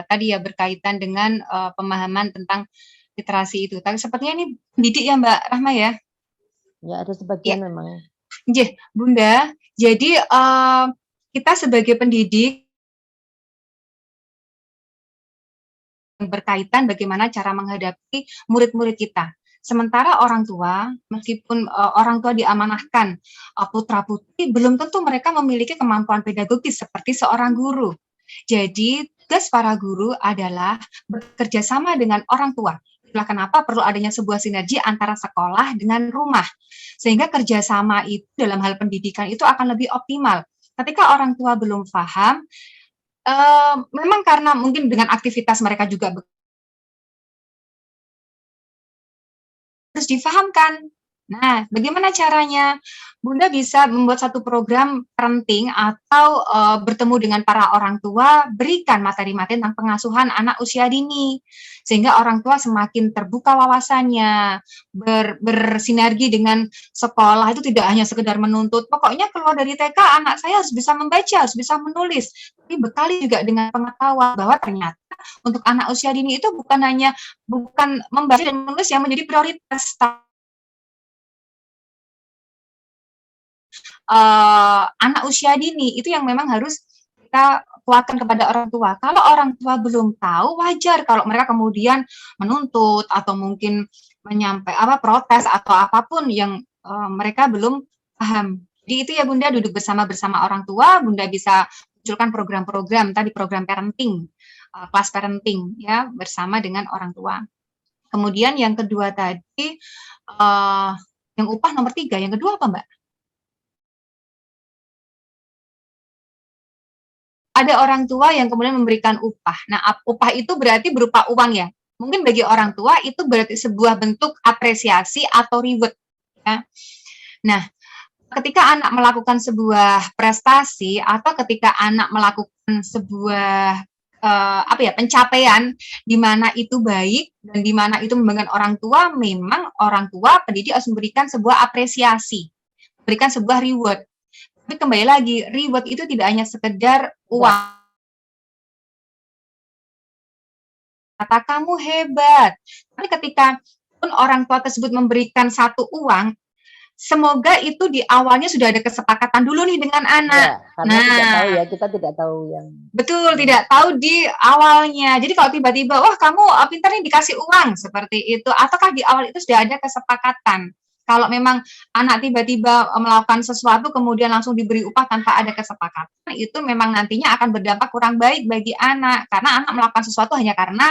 tadi ya berkaitan dengan pemahaman tentang literasi itu. Tapi sepertinya ini pendidik ya Mbak Rahma ya? Ya ada sebagian memang. Nggih, Bunda. Jadi kita sebagai pendidik berkaitan bagaimana cara menghadapi murid-murid kita. Sementara orang tua, meskipun orang tua diamanahkan putra-putri, belum tentu mereka memiliki kemampuan pedagogis seperti seorang guru. Jadi tugas para guru adalah bekerja sama dengan orang tua. Itulah kenapa perlu adanya sebuah sinergi antara sekolah dengan rumah. Sehingga kerjasama itu dalam hal pendidikan itu akan lebih optimal. Ketika orang tua belum paham, memang karena mungkin dengan aktivitas mereka juga harus difahamkan. Nah, bagaimana caranya? Bunda bisa membuat satu program parenting atau bertemu dengan para orang tua, berikan materi-materi tentang pengasuhan anak usia dini. Sehingga orang tua semakin terbuka wawasannya, bersinergi dengan sekolah, itu tidak hanya sekedar menuntut, pokoknya keluar dari TK anak saya harus bisa membaca, harus bisa menulis. Tapi bekali juga dengan pengetahuan bahwa ternyata untuk anak usia dini itu bukan membaca dan menulis yang menjadi prioritas, anak usia dini itu yang memang harus kita kuatkan kepada orang tua. Kalau orang tua belum tahu, wajar kalau mereka kemudian menuntut atau mungkin menyampaikan protes atau apapun yang mereka belum paham. Jadi itu ya Bunda, duduk bersama orang tua, Bunda bisa munculkan program-program tadi, program parenting, kelas parenting ya bersama dengan orang tua. Kemudian yang kedua tadi yang upah nomor 3, yang kedua apa Mbak? Ada orang tua yang kemudian memberikan upah. Nah, upah itu berarti berupa uang ya. Mungkin bagi orang tua itu berarti sebuah bentuk apresiasi atau reward. Ya. Nah, ketika anak melakukan sebuah prestasi atau ketika anak melakukan sebuah pencapaian di mana itu baik dan di mana itu membanggakan orang tua, memang orang tua pendidik harus memberikan sebuah apresiasi, memberikan sebuah reward. Tapi kembali lagi, reward itu tidak hanya sekedar uang. Kata kamu hebat. Tapi ketika pun orang tua tersebut memberikan satu uang, semoga itu di awalnya sudah ada kesepakatan dulu nih dengan anak. Ya, karena tidak tahu ya, kita tidak tahu yang. Betul, tidak tahu di awalnya. Jadi kalau tiba-tiba, wah kamu pintar nih dikasih uang, seperti itu. Ataukah di awal itu sudah ada kesepakatan. Kalau memang anak tiba-tiba melakukan sesuatu kemudian langsung diberi upah tanpa ada kesepakatan, itu memang nantinya akan berdampak kurang baik bagi anak, karena anak melakukan sesuatu hanya karena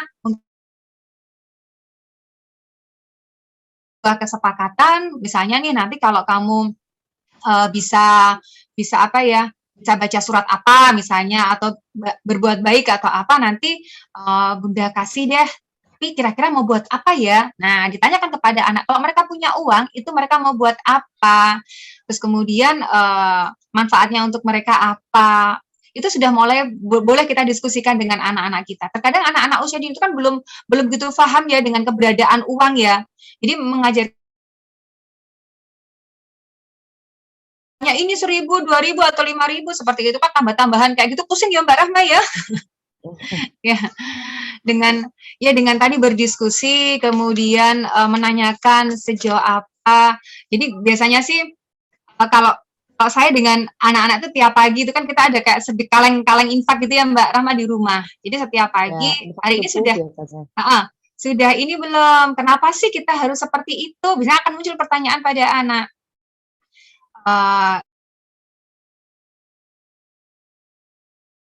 kesepakatan. Misalnya nih, nanti kalau kamu bisa apa ya, bisa baca surat apa misalnya, atau berbuat baik atau apa, nanti Bunda kasih deh, tapi kira-kira mau buat apa ya? Nah, ditanyakan kepada anak, kalau mereka punya uang, itu mereka mau buat apa? Terus kemudian manfaatnya untuk mereka apa? Itu sudah mulai boleh kita diskusikan dengan anak-anak kita. Terkadang anak-anak usia dini itu kan belum begitu paham ya dengan keberadaan uang ya. Jadi mengajar ya ini 1.000, 2.000 atau 5.000 seperti itu kan, tambah-tambahan kayak gitu, pusing ya Mbak Rahma ya. Ya, dengan tadi berdiskusi, kemudian menanyakan sejauh apa. Jadi biasanya sih kalau saya dengan anak-anak itu tiap pagi itu kan kita ada kayak kaleng infak gitu ya Mbak Rahma di rumah. Jadi setiap pagi, Ya, hari ini sudah ini belum, kenapa sih kita harus seperti itu? Bisa akan muncul pertanyaan pada anak.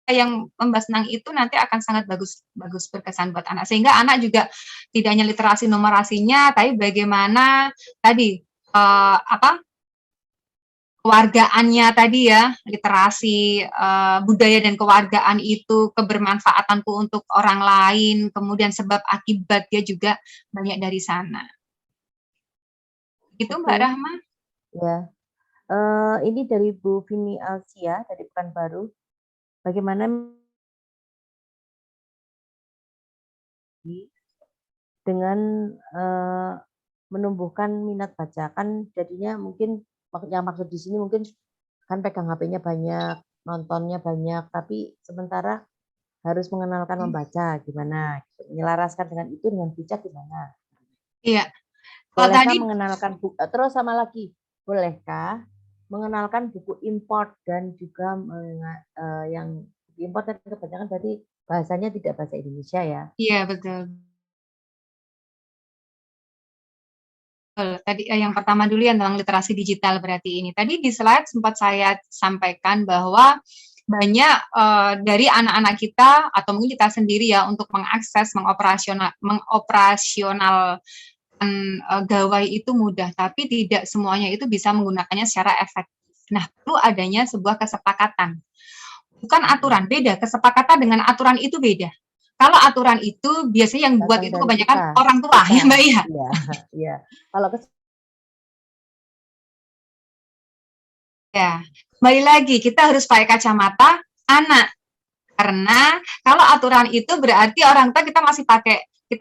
Yang membahas tentang itu nanti akan sangat bagus berkesan buat anak, sehingga anak juga tidak hanya literasi numerasinya, tapi bagaimana tadi kewargaannya tadi ya, literasi budaya dan kewargaan itu, kebermanfaatanku untuk orang lain, kemudian sebab akibat dia juga banyak dari sana. Itu Mbak Rahma. Ya, ini dari Bu Vini Alsia dari Pekanbaru. Bagaimana dengan menumbuhkan minat baca, kan jadinya mungkin yang maksud di sini mungkin kan pegang HP-nya banyak, nontonnya banyak, tapi sementara harus mengenalkan membaca gimana, menyelaraskan dengan itu dengan bijak gimana? Iya. Bolehkah mengenalkan buku, terus sama lagi, bolehkah mengenalkan buku import dan juga yang import dan kebanyakan berarti bahasanya tidak bahasa Indonesia ya? Iya, betul. Tadi yang pertama dulu yang tentang literasi digital berarti ini. Tadi di slide sempat saya sampaikan bahwa banyak dari anak-anak kita atau mungkin kita sendiri ya untuk mengakses, mengoperasional gawai itu mudah, tapi tidak semuanya itu bisa menggunakannya secara efektif. Nah, perlu adanya sebuah kesepakatan. Bukan aturan, beda. Kesepakatan dengan aturan itu beda. Kalau aturan itu biasanya yang buat itu kebanyakan orang tua ya Mbak ya. Iya. Kalau ya, kembali lagi kita harus pakai kacamata anak. Karena kalau aturan itu berarti orang tua kita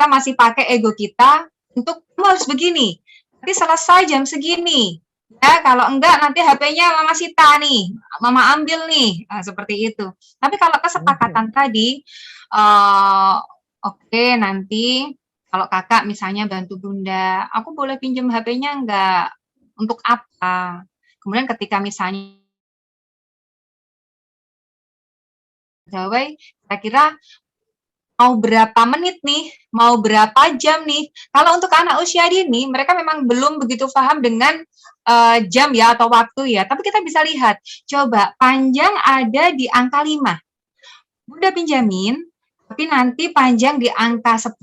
masih pakai ego kita untuk kamu harus begini. Nanti selesai jam segini. Ya, kalau enggak nanti HP-nya Mama sita nih, Mama ambil nih, seperti itu. Tapi kalau kesepakatan tadi, oke, nanti kalau kakak misalnya bantu Bunda, aku boleh pinjam HP-nya enggak? Untuk apa? Kemudian ketika misalnya gawai, kira-kira mau berapa menit nih, mau berapa jam nih. Kalau untuk anak usia dini, mereka memang belum begitu paham dengan jam ya atau waktu ya. Tapi kita bisa lihat, coba panjang ada di angka 5. Bunda pinjamin, tapi nanti panjang di angka 10.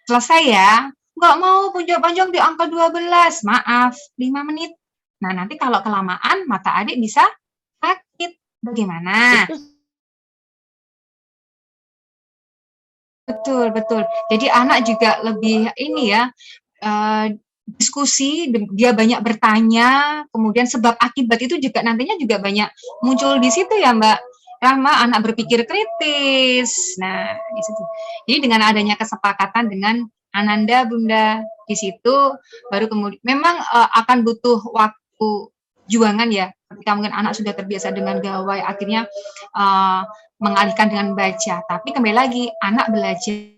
Selesai ya. Nggak mau panjang di angka 12, maaf, 5 menit. Nah, nanti kalau kelamaan, mata adik bisa sakit. Bagaimana? Betul. Jadi anak juga lebih ini ya, diskusi, dia banyak bertanya, kemudian sebab akibat itu juga nantinya juga banyak muncul di situ ya Mbak Rahma, anak berpikir kritis. Nah, di situ. Jadi dengan adanya kesepakatan dengan Ananda Bunda di situ, baru kemudian memang akan butuh waktu juangan ya, ketika mungkin anak sudah terbiasa dengan gawai, akhirnya mengalihkan dengan baca. Tapi kembali lagi, anak belajar.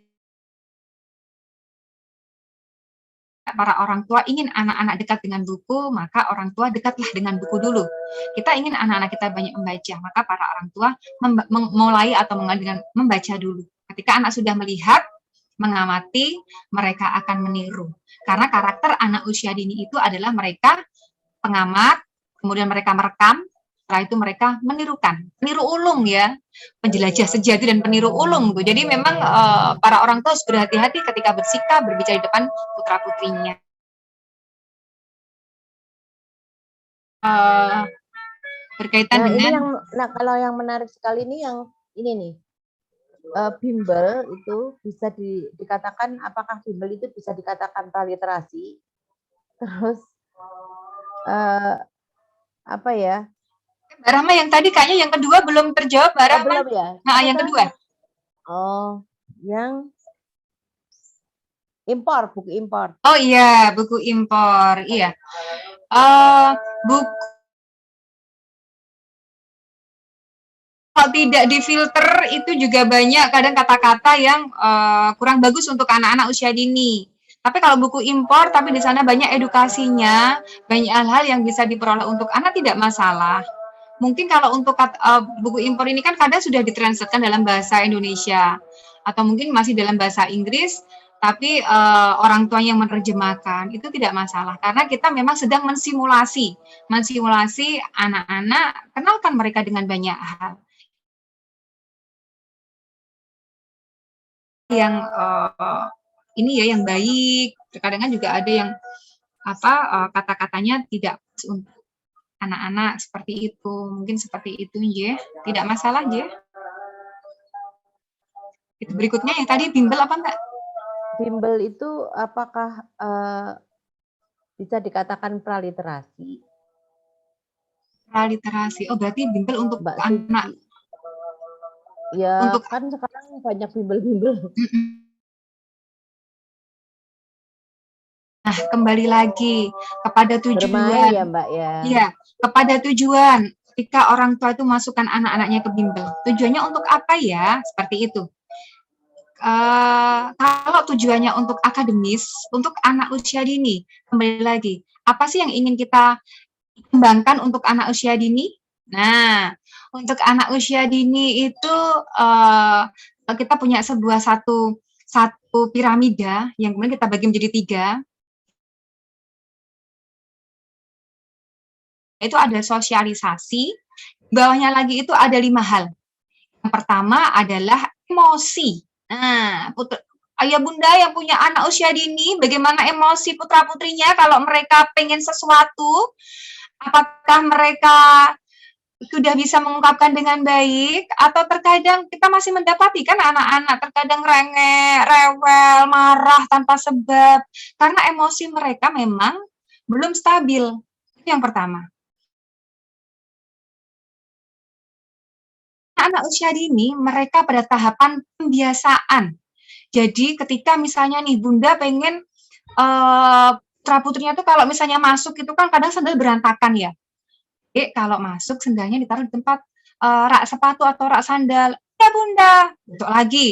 Para orang tua ingin anak-anak dekat dengan buku, maka orang tua dekatlah dengan buku dulu. Kita ingin anak-anak kita banyak membaca, maka para orang tua mulai atau dengan membaca dulu. Ketika anak sudah melihat, mengamati, mereka akan meniru. Karena karakter anak usia dini itu adalah mereka pengamat, kemudian mereka merekam, setelah itu mereka menirukan, peniru ulung ya, penjelajah sejati dan peniru ulung tuh. Jadi memang para orang tua harus berhati-hati ketika bersikap berbicara di depan putra putrinya. Berkaitan Nah, ini dengan yang kalau yang menarik sekali ini yang ini nih. Bimbel itu bisa dikatakan, apakah bimbel itu bisa dikatakan praliterasi? Terus apa ya? Mbak Rahma yang tadi kayaknya yang kedua belum terjawab, Mbak Rahma. Belum ya? Nah, yang kedua. Oh, yang impor, buku impor. Oh iya, buku impor. Iya. Buku kalau tidak difilter itu juga banyak kadang kata-kata yang kurang bagus untuk anak-anak usia dini. Tapi kalau buku impor, tapi di sana banyak edukasinya, banyak hal-hal yang bisa diperoleh untuk anak tidak masalah. Mungkin kalau untuk buku impor ini kan kadang sudah ditranslatekan dalam bahasa Indonesia atau mungkin masih dalam bahasa Inggris, tapi orang tua yang menerjemahkan itu tidak masalah karena kita memang sedang mensimulasi anak-anak, kenalkan mereka dengan banyak hal. Yang ini ya yang baik, kadang-kadang juga ada yang kata-katanya tidak untuk anak-anak seperti itu, mungkin seperti itu ya, tidak masalah ya. Itu berikutnya yang tadi bimbel apa enggak? Bimbel itu apakah bisa dikatakan praliterasi? Praliterasi, oh berarti bimbel untuk Mbak anak. Suci. Ya untuk kan sekarang banyak bimbel-bimbel. Nah, kembali lagi kepada tujuan. Bermain ya Mbak ya. Iya, kepada tujuan. Ketika orang tua itu masukkan anak-anaknya ke bimbel, tujuannya untuk apa ya? Seperti itu. Kalau tujuannya untuk akademis, untuk anak usia dini, kembali lagi, apa sih yang ingin kita kembangkan untuk anak usia dini? Nah, untuk anak usia dini itu kita punya satu piramida yang kemudian kita bagi menjadi 3. Itu ada sosialisasi, bawahnya lagi itu ada 5 hal. Yang pertama adalah emosi. Nah, ayah bunda yang punya anak usia dini, bagaimana emosi putra-putrinya kalau mereka pengen sesuatu, apakah mereka sudah bisa mengungkapkan dengan baik, atau terkadang kita masih mendapati kan anak-anak terkadang rengek, rewel, marah tanpa sebab, karena emosi mereka memang belum stabil. Itu yang pertama. Anak usia dini, mereka pada tahapan pembiasaan. Jadi ketika misalnya nih Bunda pengen putra-putrinya tuh kalau misalnya masuk itu kan kadang sendal berantakan ya. Kalau masuk sendalnya ditaruh di tempat rak sepatu atau rak sandal. Ya Bunda, besok lagi.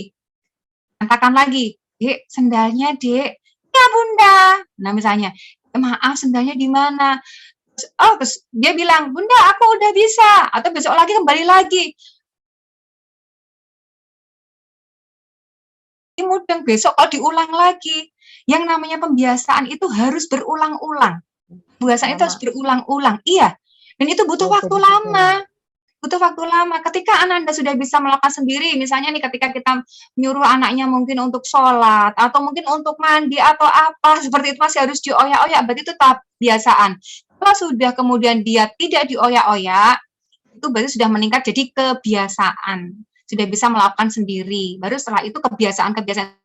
Berantakan lagi. Dek, sendalnya Dek. Ya Bunda. Nah misalnya, maaf sendalnya di mana? Terus dia bilang, Bunda aku udah bisa. Atau besok lagi kembali lagi. Mudeng besok kalau diulang lagi. Yang namanya pembiasaan itu harus berulang-ulang. Pembiasaan itu harus berulang-ulang. Iya. Dan itu butuh waktu lama. Butuh waktu lama. Ketika anak Anda sudah bisa melakukan sendiri, misalnya nih ketika kita menyuruh anaknya mungkin untuk sholat, atau mungkin untuk mandi, atau apa, seperti itu masih harus dioyak-oyak, berarti itu tahap kebiasaan. Kalau sudah kemudian dia tidak dioyak-oyak, itu berarti sudah meningkat jadi kebiasaan. Sudah bisa melakukan sendiri. Baru setelah itu kebiasaan-kebiasaan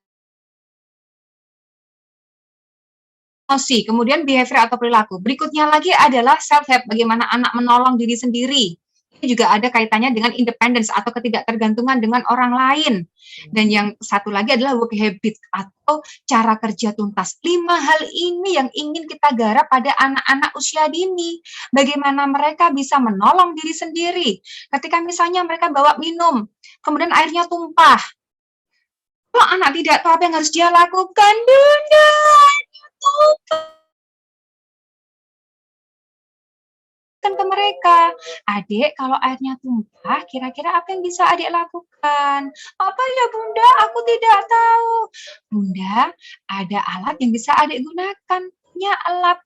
emosi, kemudian behavior atau perilaku. Berikutnya lagi adalah self-help, bagaimana anak menolong diri sendiri. Ini juga ada kaitannya dengan independence atau ketidaktergantungan dengan orang lain. Dan yang satu lagi adalah work habit atau cara kerja tuntas. 5 hal ini yang ingin kita garap pada anak-anak usia dini. Bagaimana mereka bisa menolong diri sendiri. Ketika misalnya mereka bawa minum, kemudian airnya tumpah. Kalau anak tidak tahu apa yang harus dia lakukan, Bunda, airnya tumpah. ke mereka, adik kalau airnya tumpah, kira-kira apa yang bisa adik lakukan? Apa ya Bunda, aku tidak tahu. Bunda, ada alat yang bisa adik gunakan. Punya alat,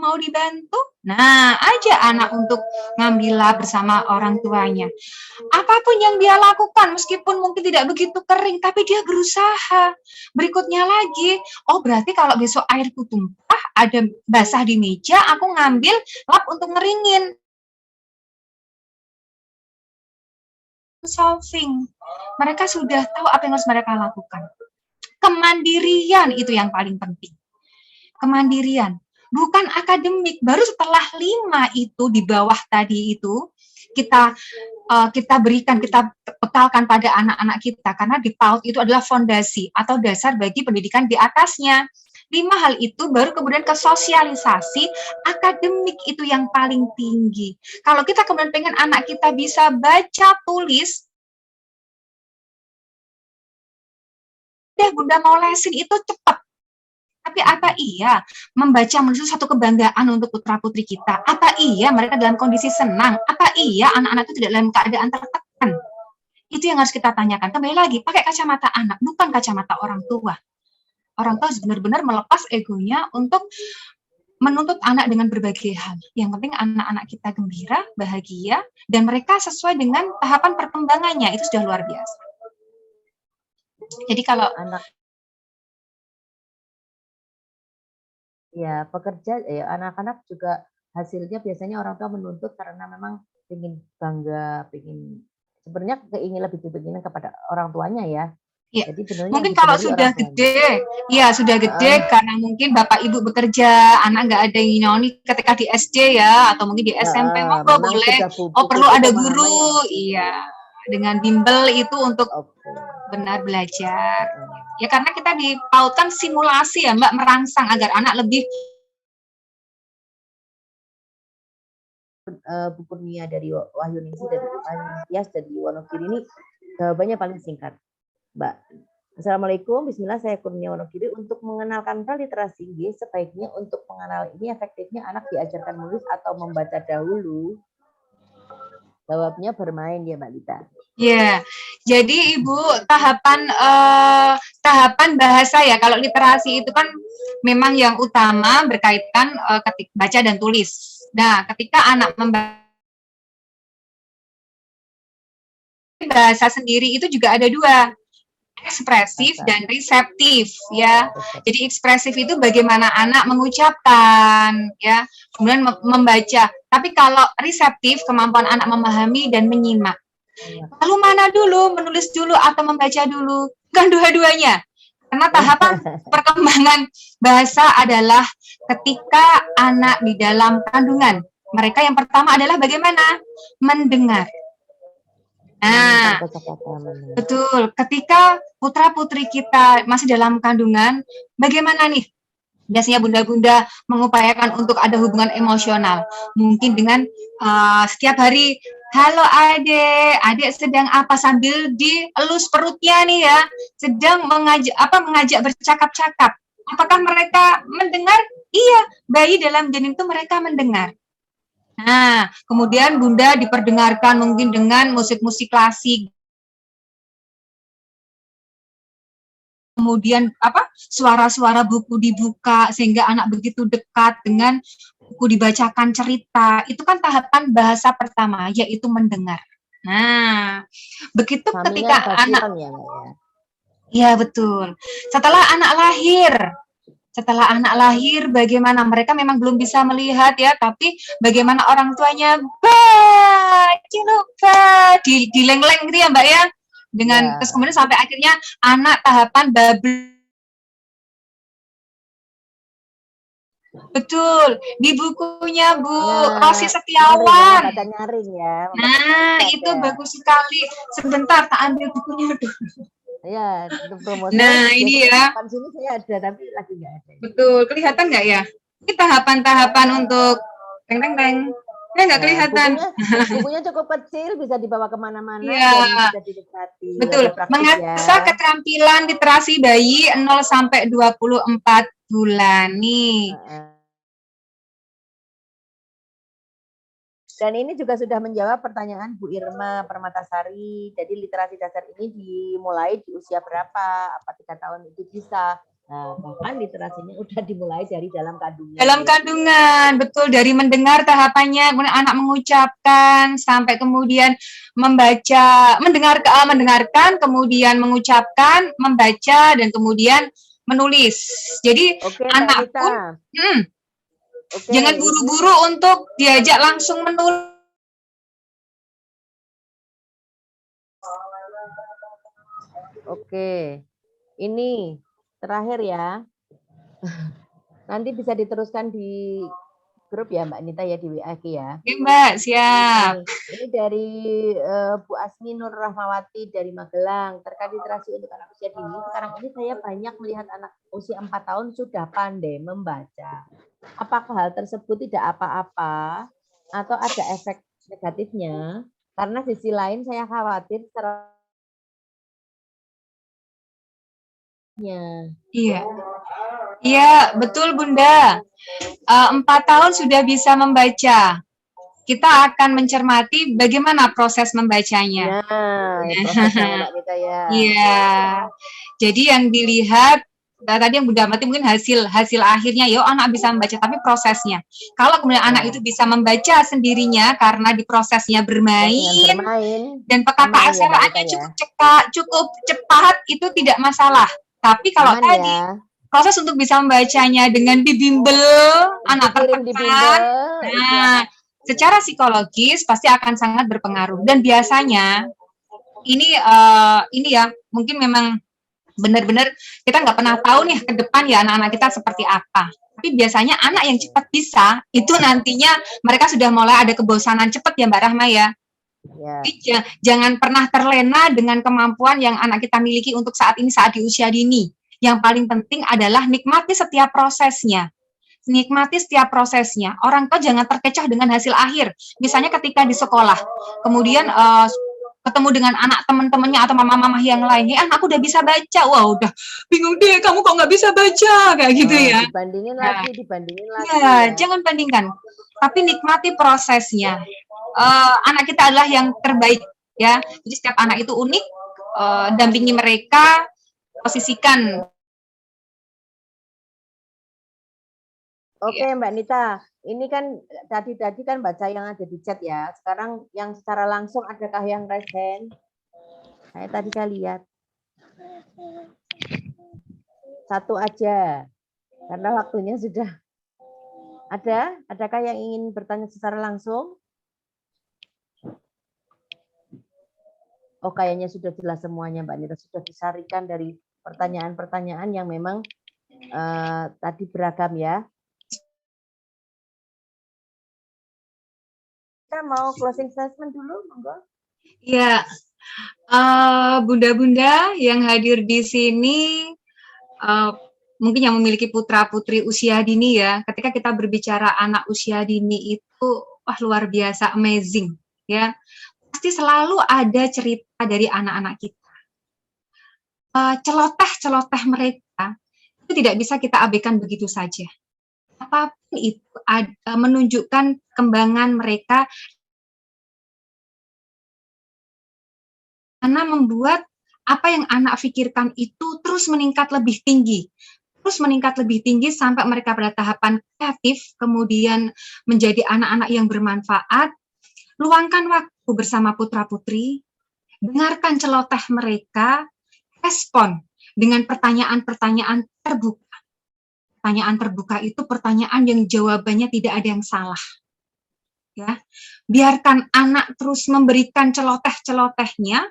mau dibantu? Nah, ajak anak untuk ngambil lap bersama orang tuanya. Apapun yang dia lakukan, meskipun mungkin tidak begitu kering, tapi dia berusaha. Berikutnya lagi, oh berarti kalau besok airku tumpah, ada basah di meja, aku ngambil lap untuk ngeringin. Solving. Mereka sudah tahu apa yang harus mereka lakukan. Kemandirian itu yang paling penting. Kemandirian. Bukan akademik. Baru setelah 5 itu di bawah tadi itu, kita berikan, kita bekalkan pada anak-anak kita. Karena di PAUD itu adalah fondasi atau dasar bagi pendidikan di atasnya. 5 hal itu baru kemudian ke sosialisasi, akademik itu yang paling tinggi. Kalau kita kemudian pengen anak kita bisa baca, tulis, Bunda mau lesin itu cepat. Tapi apa iya membaca menulis satu kebanggaan untuk putra-putri kita? Apa iya mereka dalam kondisi senang? Apa iya anak-anak itu tidak dalam keadaan tertekan? Itu yang harus kita tanyakan. Kembali lagi, pakai kacamata anak, bukan kacamata orang tua. Orang tua harus benar-benar melepas egonya untuk menuntut anak dengan berbagai hal. Yang penting anak-anak kita gembira, bahagia, dan mereka sesuai dengan tahapan perkembangannya. Itu sudah luar biasa. Jadi kalau ya pekerja, ya anak-anak juga hasilnya biasanya orang tua menuntut karena memang ingin bangga, ingin sebenarnya lebih keinginan kepada orang tuanya ya. Ya, jadi benernya mungkin kalau sudah gede, ya sudah gede karena mungkin bapak ibu bekerja, anak nggak ada yang nyoni ketika di SD ya, atau mungkin di SMP, monggo boleh. Oh perlu ada guru, iya, dengan bimbel itu untuk benar belajar. Ya karena kita dipautkan simulasi ya Mbak, merangsang agar anak lebih. Buku Nia dari Wahyuningsi, dari Tias, dari Wonogiri ini jawabannya paling singkat, Mbak. Assalamualaikum, Bismillah, saya Kurnia Wonogiri. Untuk mengenalkan literasi G, sebaiknya untuk mengenal ini efektifnya anak diajarkan menulis atau membaca dahulu. Jawabnya bermain ya Mbak Lita. Ya, jadi Ibu tahapan bahasa ya. Kalau literasi itu kan memang yang utama berkaitan ketika baca dan tulis. Nah, ketika anak membaca bahasa sendiri itu juga ada 2, ekspresif dan reseptif ya. Jadi ekspresif itu bagaimana anak mengucapkan ya, kemudian membaca. Tapi kalau reseptif, kemampuan anak memahami dan menyimak. Lalu mana dulu, menulis dulu atau membaca dulu? Bukan dua-duanya. Karena tahapan perkembangan bahasa adalah ketika anak di dalam kandungan. Mereka yang pertama adalah bagaimana? Mendengar. Nah, betul. Ketika putra-putri kita masih dalam kandungan, bagaimana nih? Biasanya bunda-bunda mengupayakan untuk ada hubungan emosional. Mungkin dengan setiap hari, halo adik sedang apa, sambil dielus perutnya nih ya, sedang mengajak bercakap-cakap. Apakah mereka mendengar? Iya, bayi dalam janin itu mereka mendengar. Nah, kemudian bunda diperdengarkan mungkin dengan musik-musik klasik. Kemudian suara-suara buku dibuka sehingga anak begitu dekat dengan buku dibacakan cerita. Itu kan tahapan bahasa pertama, yaitu mendengar. Nah, begitu ketika anak ya betul. Setelah anak lahir bagaimana mereka memang belum bisa melihat ya, tapi bagaimana orang tuanya dileng-leng gitu ya Mbak ya. Dengan terus kemudian sampai akhirnya anak tahapan babel. Betul, di bukunya Bu Rosi Setiawan. Nyaring ya. Nah, itu bagus sekali. Sebentar, tak ambil bukunya dulu. Ya, itu promosi. Nah, ini ya. Di sini saya ada, tapi lagi nggak ada. Betul, kelihatan nggak ya? Ini tahapan-tahapan untuk teng. Nggak kelihatan. Bukunya cukup kecil, bisa dibawa kemana-mana. Ya, bisa dinikmati. betul. Mengasah keterampilan literasi bayi 0 sampai 24 bulan nih. Dan ini juga sudah menjawab pertanyaan Bu Irma Permatasari. Jadi literasi dasar ini dimulai di usia berapa? Apa 3 tahun itu bisa? Nah, bahkan literasinya udah dimulai dari dalam kandungan. Dalam kandungan, betul, dari mendengar tahapannya, kemudian anak mengucapkan, sampai kemudian membaca, mendengarkan, kemudian mengucapkan, membaca, dan kemudian menulis. Jadi Oke, anak Mbak pun Anita. Oke, jangan Ibu. buru-buru untuk diajak langsung menulis. Oke, ini terakhir ya. Nanti bisa diteruskan di grup ya Mbak Nita ya, di WA ya. Oke, Mbak, siap. Ini dari Bu Asmi Nur Rahmawati dari Magelang. Terkait literasi untuk anak usia dini, sekarang ini saya banyak melihat anak usia 4 tahun sudah pandai membaca. Apakah hal tersebut tidak apa-apa atau ada efek negatifnya? Karena sisi lain saya khawatir secara Iya. Iya, betul Bunda. 4 tahun sudah bisa membaca. Kita akan mencermati bagaimana proses membacanya. Nah, prosesnya Mbak Nita ya. Iya. Jadi yang dilihat tadi yang Bunda amati mungkin hasil akhirnya, ya anak bisa membaca, tapi prosesnya. Kalau kemudian anak itu bisa membaca sendirinya karena di prosesnya bermain dan petata aksaraannya cukup cepat, itu tidak masalah. Tapi kalau tadi proses untuk bisa membacanya dengan dibimbel, anak tertekan, nah, secara psikologis pasti akan sangat berpengaruh. Dan biasanya ini ya mungkin memang benar-benar kita nggak pernah tahu nih ke depan ya anak-anak kita seperti apa. Tapi biasanya anak yang cepat bisa itu nantinya mereka sudah mulai ada kebosanan cepat ya Mbak Rahma ya. Jadi, jangan pernah terlena dengan kemampuan yang anak kita miliki untuk saat ini, saat di usia dini. Yang paling penting adalah nikmati setiap prosesnya. Nikmati setiap prosesnya. Orang tua jangan terkecoh dengan hasil akhir. Misalnya ketika di sekolah, kemudian ketemu dengan anak teman-temannya atau mama-mama yang lain, anakku udah bisa baca, wah udah bingung deh, kamu kok nggak bisa baca, kayak gitu ya. Dibandingin lagi. Ya, jangan bandingkan. Tapi nikmati prosesnya. Anak kita adalah yang terbaik ya. Jadi setiap anak itu unik, dampingi mereka, posisikan. Oke Mbak Nita, ini kan tadi kan baca yang ada di chat ya. Sekarang yang secara langsung adakah yang raise hand? Saya lihat. Satu aja, karena waktunya sudah ada. Adakah yang ingin bertanya secara langsung? Oh, kayaknya sudah jelas semuanya Mbak Nita, sudah disarikan dari pertanyaan-pertanyaan yang memang tadi beragam ya. Kita mau closing statement dulu, monggo. Ya, bunda-bunda yang hadir di sini, mungkin yang memiliki putra-putri usia dini ya, ketika kita berbicara anak usia dini itu, wah luar biasa, amazing ya. Pasti selalu ada cerita dari anak-anak kita. Celoteh-celoteh mereka itu tidak bisa kita abaikan begitu saja. Apapun itu menunjukkan kembangan mereka, karena membuat apa yang anak pikirkan itu terus meningkat lebih tinggi. Sampai mereka pada tahapan kreatif, kemudian menjadi anak-anak yang bermanfaat. Luangkan waktu bersama putra-putri, dengarkan celoteh mereka, respon dengan pertanyaan-pertanyaan terbuka. Pertanyaan terbuka itu pertanyaan yang jawabannya tidak ada yang salah. Ya, biarkan anak terus memberikan celoteh-celotehnya,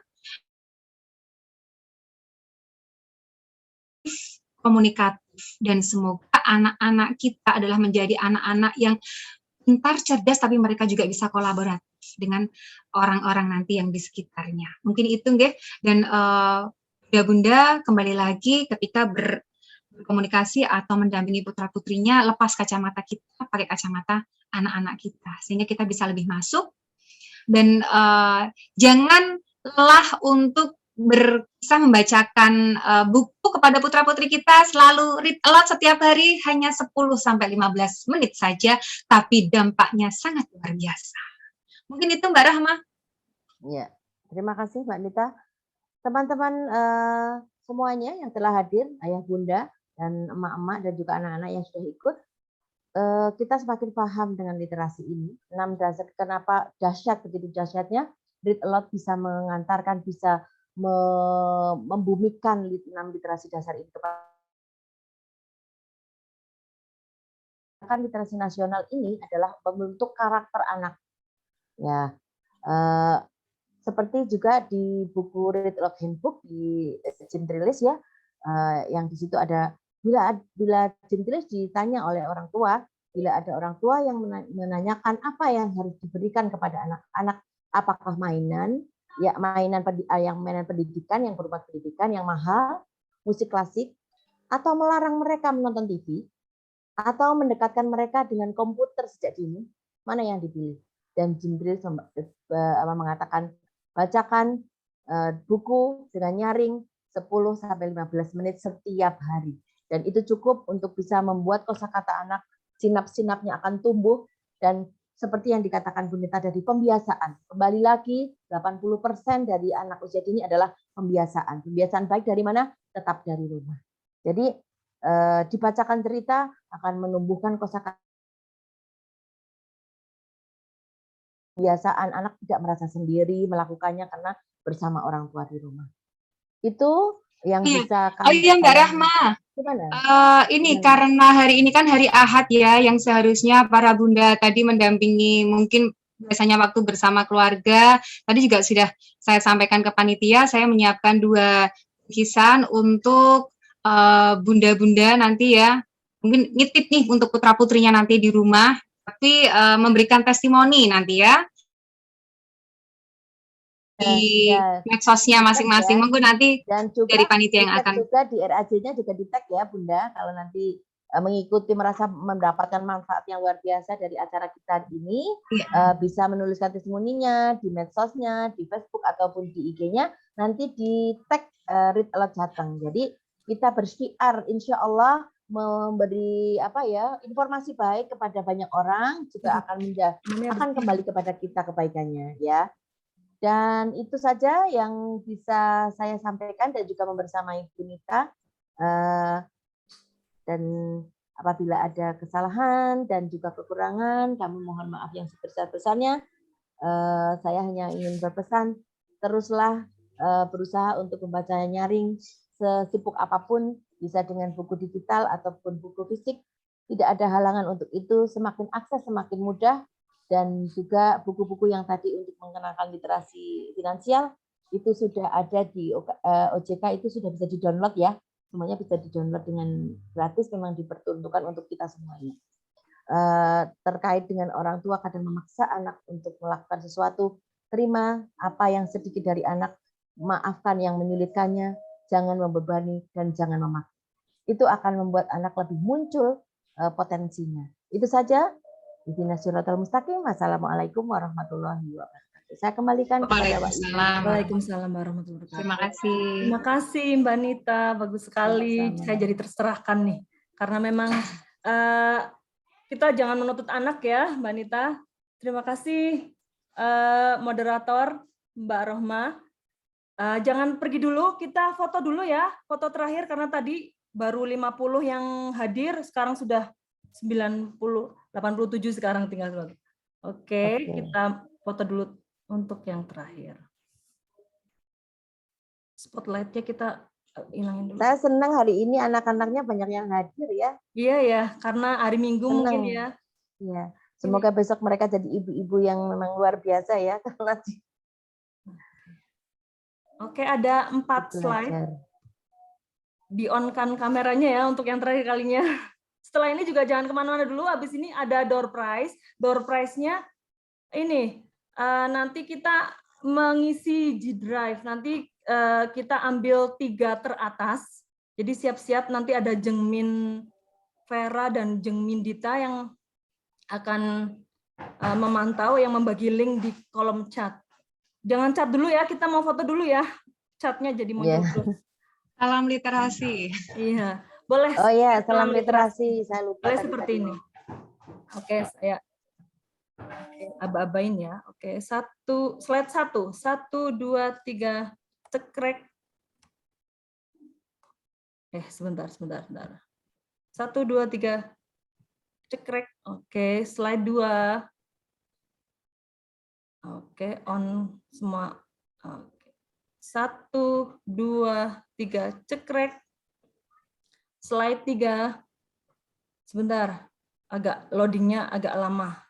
komunikatif, dan semoga anak-anak kita adalah menjadi anak-anak yang pintar, cerdas, tapi mereka juga bisa kolaboratif dengan orang-orang nanti yang di sekitarnya. Mungkin itu nggih. Dan bunda-bunda kembali lagi ketika berkomunikasi atau mendampingi putra-putrinya, lepas kacamata kita, pakai kacamata anak-anak kita, sehingga kita bisa lebih masuk. Dan jangan lelah untuk bisa membacakan buku kepada putra-putri kita, selalu read aloud setiap hari, hanya 10-15 menit saja, tapi dampaknya sangat luar biasa. Mungkin itu Mbak Rahma. Ya, terima kasih Mbak Nita. Teman-teman semuanya yang telah hadir, ayah bunda dan emak-emak dan juga anak-anak yang sudah ikut, kita semakin paham dengan literasi ini. 6 dasar, kenapa dahsyat, begitu dahsyatnya Read Aloud bisa mengantarkan, bisa membumikan 6 literasi dasar itu. Kan literasi nasional ini adalah membentuk karakter anak. Ya, seperti juga di buku Read Aloud Handbook di Gentrylis ya, yang di situ ada bila Gentrylis ditanya oleh orang tua, bila ada orang tua yang menanyakan apa yang harus diberikan kepada anak-anak, apakah mainan, ya mainan pendidikan yang berupa pendidikan yang mahal, musik klasik, atau melarang mereka menonton TV, atau mendekatkan mereka dengan komputer sejak dini, mana yang dipilih? Dan Gentrylis mengatakan bacakan buku dengan nyaring 10-15 menit setiap hari. Dan itu cukup untuk bisa membuat kosakata anak, sinap-sinapnya akan tumbuh, dan seperti yang dikatakan Bu Nita dari pembiasaan. Kembali lagi, 80% dari anak usia dini adalah pembiasaan. Pembiasaan baik dari mana? Tetap dari rumah. Jadi dibacakan cerita akan menumbuhkan kosakata. Kebiasaan anak tidak merasa sendiri melakukannya karena bersama orang tua di rumah. Itu yang bisa Oh iya Mbak Rahma. Gimana? Ini karena hari ini kan hari Ahad ya, yang seharusnya para bunda tadi mendampingi mungkin biasanya waktu bersama keluarga. Tadi juga sudah saya sampaikan ke panitia, saya menyiapkan 2 lukisan untuk bunda-bunda nanti ya. Mungkin nitip nih untuk putra-putrinya nanti di rumah, tapi memberikan testimoni nanti ya di medsosnya masing-masing. Mungkin nanti dan juga dari panitia yang akan juga di RAJ-nya juga di tag ya Bunda, kalau nanti mengikuti merasa mendapatkan manfaat yang luar biasa dari acara kita ini, bisa menuliskan testimoninya di medsosnya, di Facebook ataupun di IG-nya, nanti di tag Read Aloud Jateng. Jadi kita bersiar insya Allah memberi informasi baik kepada banyak orang, juga akan kembali kepada kita kebaikannya ya. Dan itu saja yang bisa saya sampaikan dan juga membersamai Bu Nita. Dan apabila ada kesalahan dan juga kekurangan, kami mohon maaf yang sebesar-besarnya. Saya hanya ingin berpesan, teruslah berusaha untuk membaca nyaring sesibuk apapun, bisa dengan buku digital ataupun buku fisik. Tidak ada halangan untuk itu, semakin akses semakin mudah. Dan juga buku-buku yang tadi untuk mengenalkan literasi finansial itu sudah ada di OJK, itu sudah bisa di-download ya. Semuanya bisa di-download dengan gratis, memang diperuntukkan untuk kita semuanya. Terkait dengan orang tua kadang memaksa anak untuk melakukan sesuatu, terima apa yang sedikit dari anak, maafkan yang menyulitkannya, jangan membebani dan jangan memaksa. Itu akan membuat anak lebih muncul potensinya. Itu saja. Ihdinas siratal mustaqim. Wassalamualaikum warahmatullahi wabarakatuh. Saya kembalikan kepada Waalaikumsalam warahmatullahi wabarakatuh. Terima kasih. Terima kasih Mbak Nita, bagus sekali. Sama-sama. Saya jadi tercerahkan nih, karena memang kita jangan menuntut anak ya, Mbak Nita. Terima kasih moderator Mbak Rohma. Jangan pergi dulu, kita foto dulu ya, foto terakhir karena tadi baru 50 yang hadir, sekarang sudah 90, 87 sekarang tinggal satu. Oke, kita foto dulu untuk yang terakhir. Spotlight-nya kita hilangin dulu. Saya senang hari ini anak-anaknya banyak yang hadir ya. Iya ya, karena hari Minggu Senang. mungkin ya. Iya. Semoga besok mereka jadi ibu-ibu yang memang luar biasa ya. Oke, ada 4 slide. Di-on-kan kameranya ya untuk yang terakhir kalinya. Setelah ini juga jangan kemana-mana dulu, habis ini ada door prize. Door prize-nya ini, nanti kita mengisi G-Drive, nanti kita ambil 3 teratas, jadi siap-siap nanti ada Jengmin Vera dan Jengmin Dita yang akan memantau, yang membagi link di kolom chat. Jangan chat dulu ya, kita mau foto dulu ya, chatnya jadi muncul terus. Salam literasi. Iya. Boleh. Oh ya, salam literasi. Saya lupa. Boleh seperti ini. Oke, saya Oke, aba-abain ya. Oke, slide 1. 1, 2, 3, cekrek. Sebentar. 1, 2, 3, cekrek. Oke, slide 2. Oke, on semua. Oke. 1, 2, 3, cekrek. Slide 3. Sebentar, loadingnya agak lama.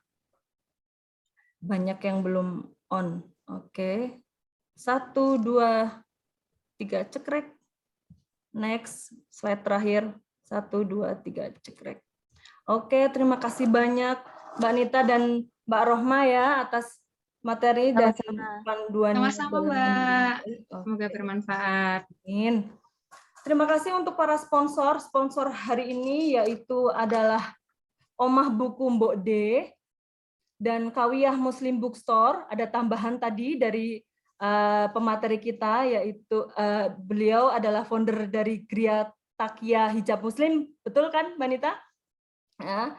Banyak yang belum on. Oke. 1, 2, 3, cekrek. Next, slide terakhir. 1, 2, 3, cekrek. Oke, terima kasih banyak Mbak Nita dan Mbak Rohma ya atas materi dan panduannya. Sama-sama, Mbak. Oke. Semoga bermanfaat. Amin. Terima kasih untuk para sponsor. Sponsor hari ini yaitu adalah Omah Buku Mbok D dan Kawiyah Muslim Bookstore. Ada tambahan tadi dari pemateri kita, yaitu beliau adalah founder dari Gria Takia Hijab Muslim. Betul kan, Mbak Nita? Ya.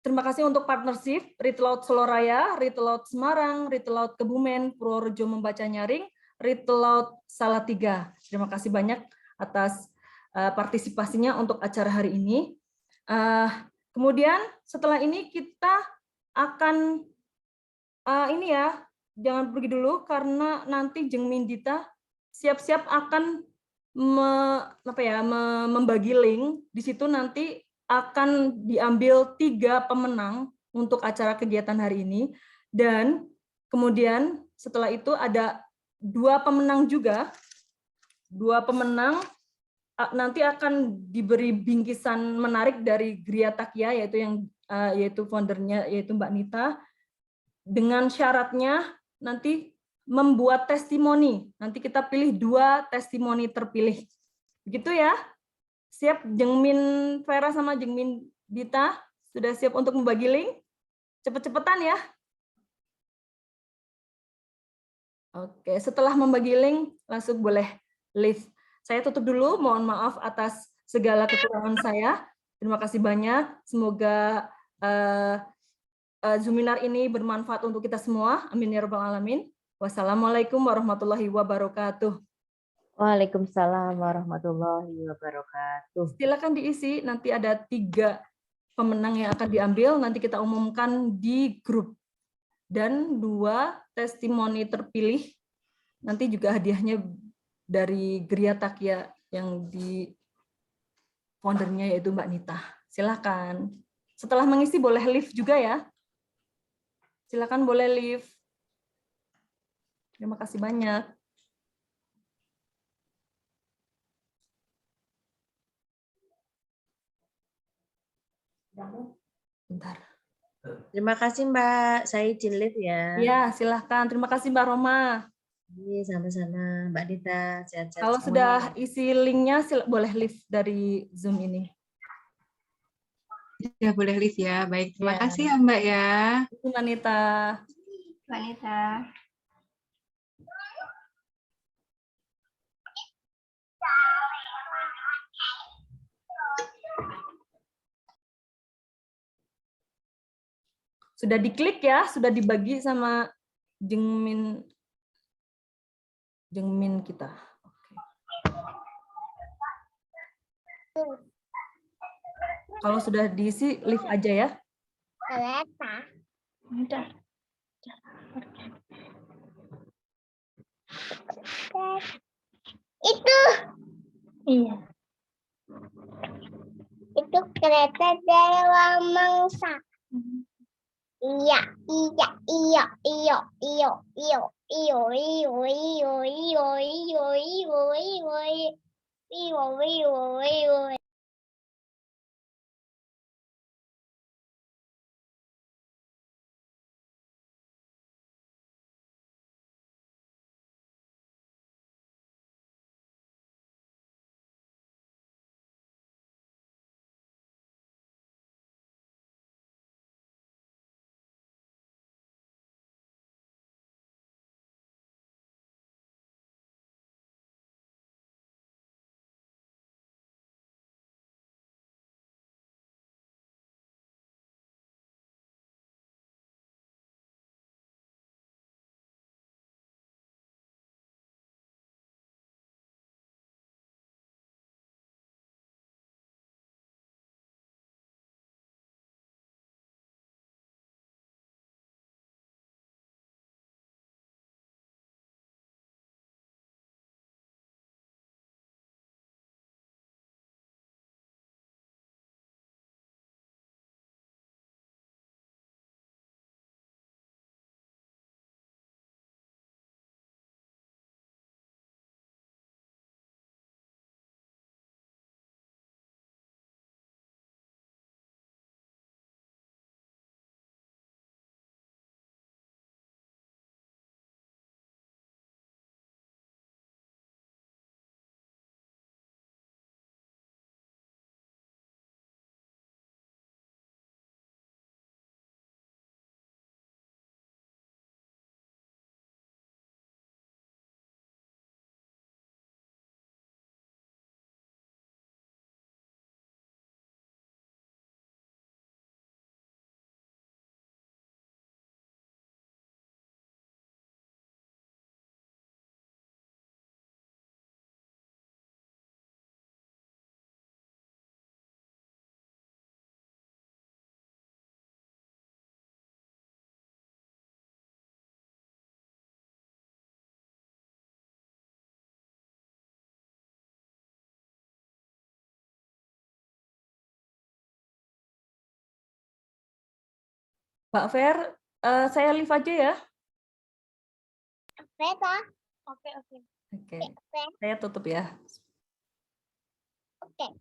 Terima kasih untuk partnership Read Aloud Soloraya, Read Aloud Semarang, Read Aloud Kebumen, Purworejo Membaca Nyaring, Read Aloud Salatiga. Terima kasih banyak atas partisipasinya untuk acara hari ini. Kemudian setelah ini kita akan jangan pergi dulu karena nanti Jeng Mindita siap-siap akan membagi link. Di situ nanti akan diambil 3 pemenang untuk acara kegiatan hari ini, dan kemudian setelah itu ada 2 pemenang juga. 2 pemenang nanti akan diberi bingkisan menarik dari Gria Takia, yaitu foundernya yaitu Mbak Nita, dengan syaratnya nanti membuat testimoni. Nanti kita pilih 2 testimoni terpilih. Begitu ya? Siap, Jengmin Vera sama Jengmin Dita sudah siap untuk membagi link? Cepet-cepetan ya. Oke, setelah membagi link langsung boleh leave. Saya tutup dulu, mohon maaf atas segala kekurangan saya. Terima kasih banyak. Semoga Zoominar ini bermanfaat untuk kita semua. Amin ya rabbal alamin. Wassalamualaikum warahmatullahi wabarakatuh. Waalaikumsalam warahmatullahi wabarakatuh. Silakan diisi, nanti ada 3 pemenang yang akan diambil, nanti kita umumkan di grup. Dan 2 testimoni terpilih, nanti juga hadiahnya dari Gria Takia yang di foundernya yaitu Mbak Nita. Silakan. Setelah mengisi boleh leave juga ya. Silakan boleh leave. Terima kasih banyak. Bentar. Terima kasih Mbak, saya izin live ya. Iya, silahkan. Terima kasih Mbak Roma. Iya, sama-sama Mbak Dita, sehat-sehat Kalau semua. sudah isi linknya, boleh leave dari Zoom ini. Ya, boleh live ya. Baik, terima Ya. kasih ya Mbak ya. Itu Manita. Wanita. Sudah diklik ya, sudah dibagi sama Jengmin kita. Oke. Kalau sudah diisi, leave aja ya. Itu. Iya. Itu kereta Dewa Mangsa. Iya, iya, iya, iya, iya, iya, iya, iya, iya, iya, iya, iya, iya, iya, iya, iya. Mbak Fer, saya live aja ya. Beta. Oke. Oke, saya tutup ya. Oke.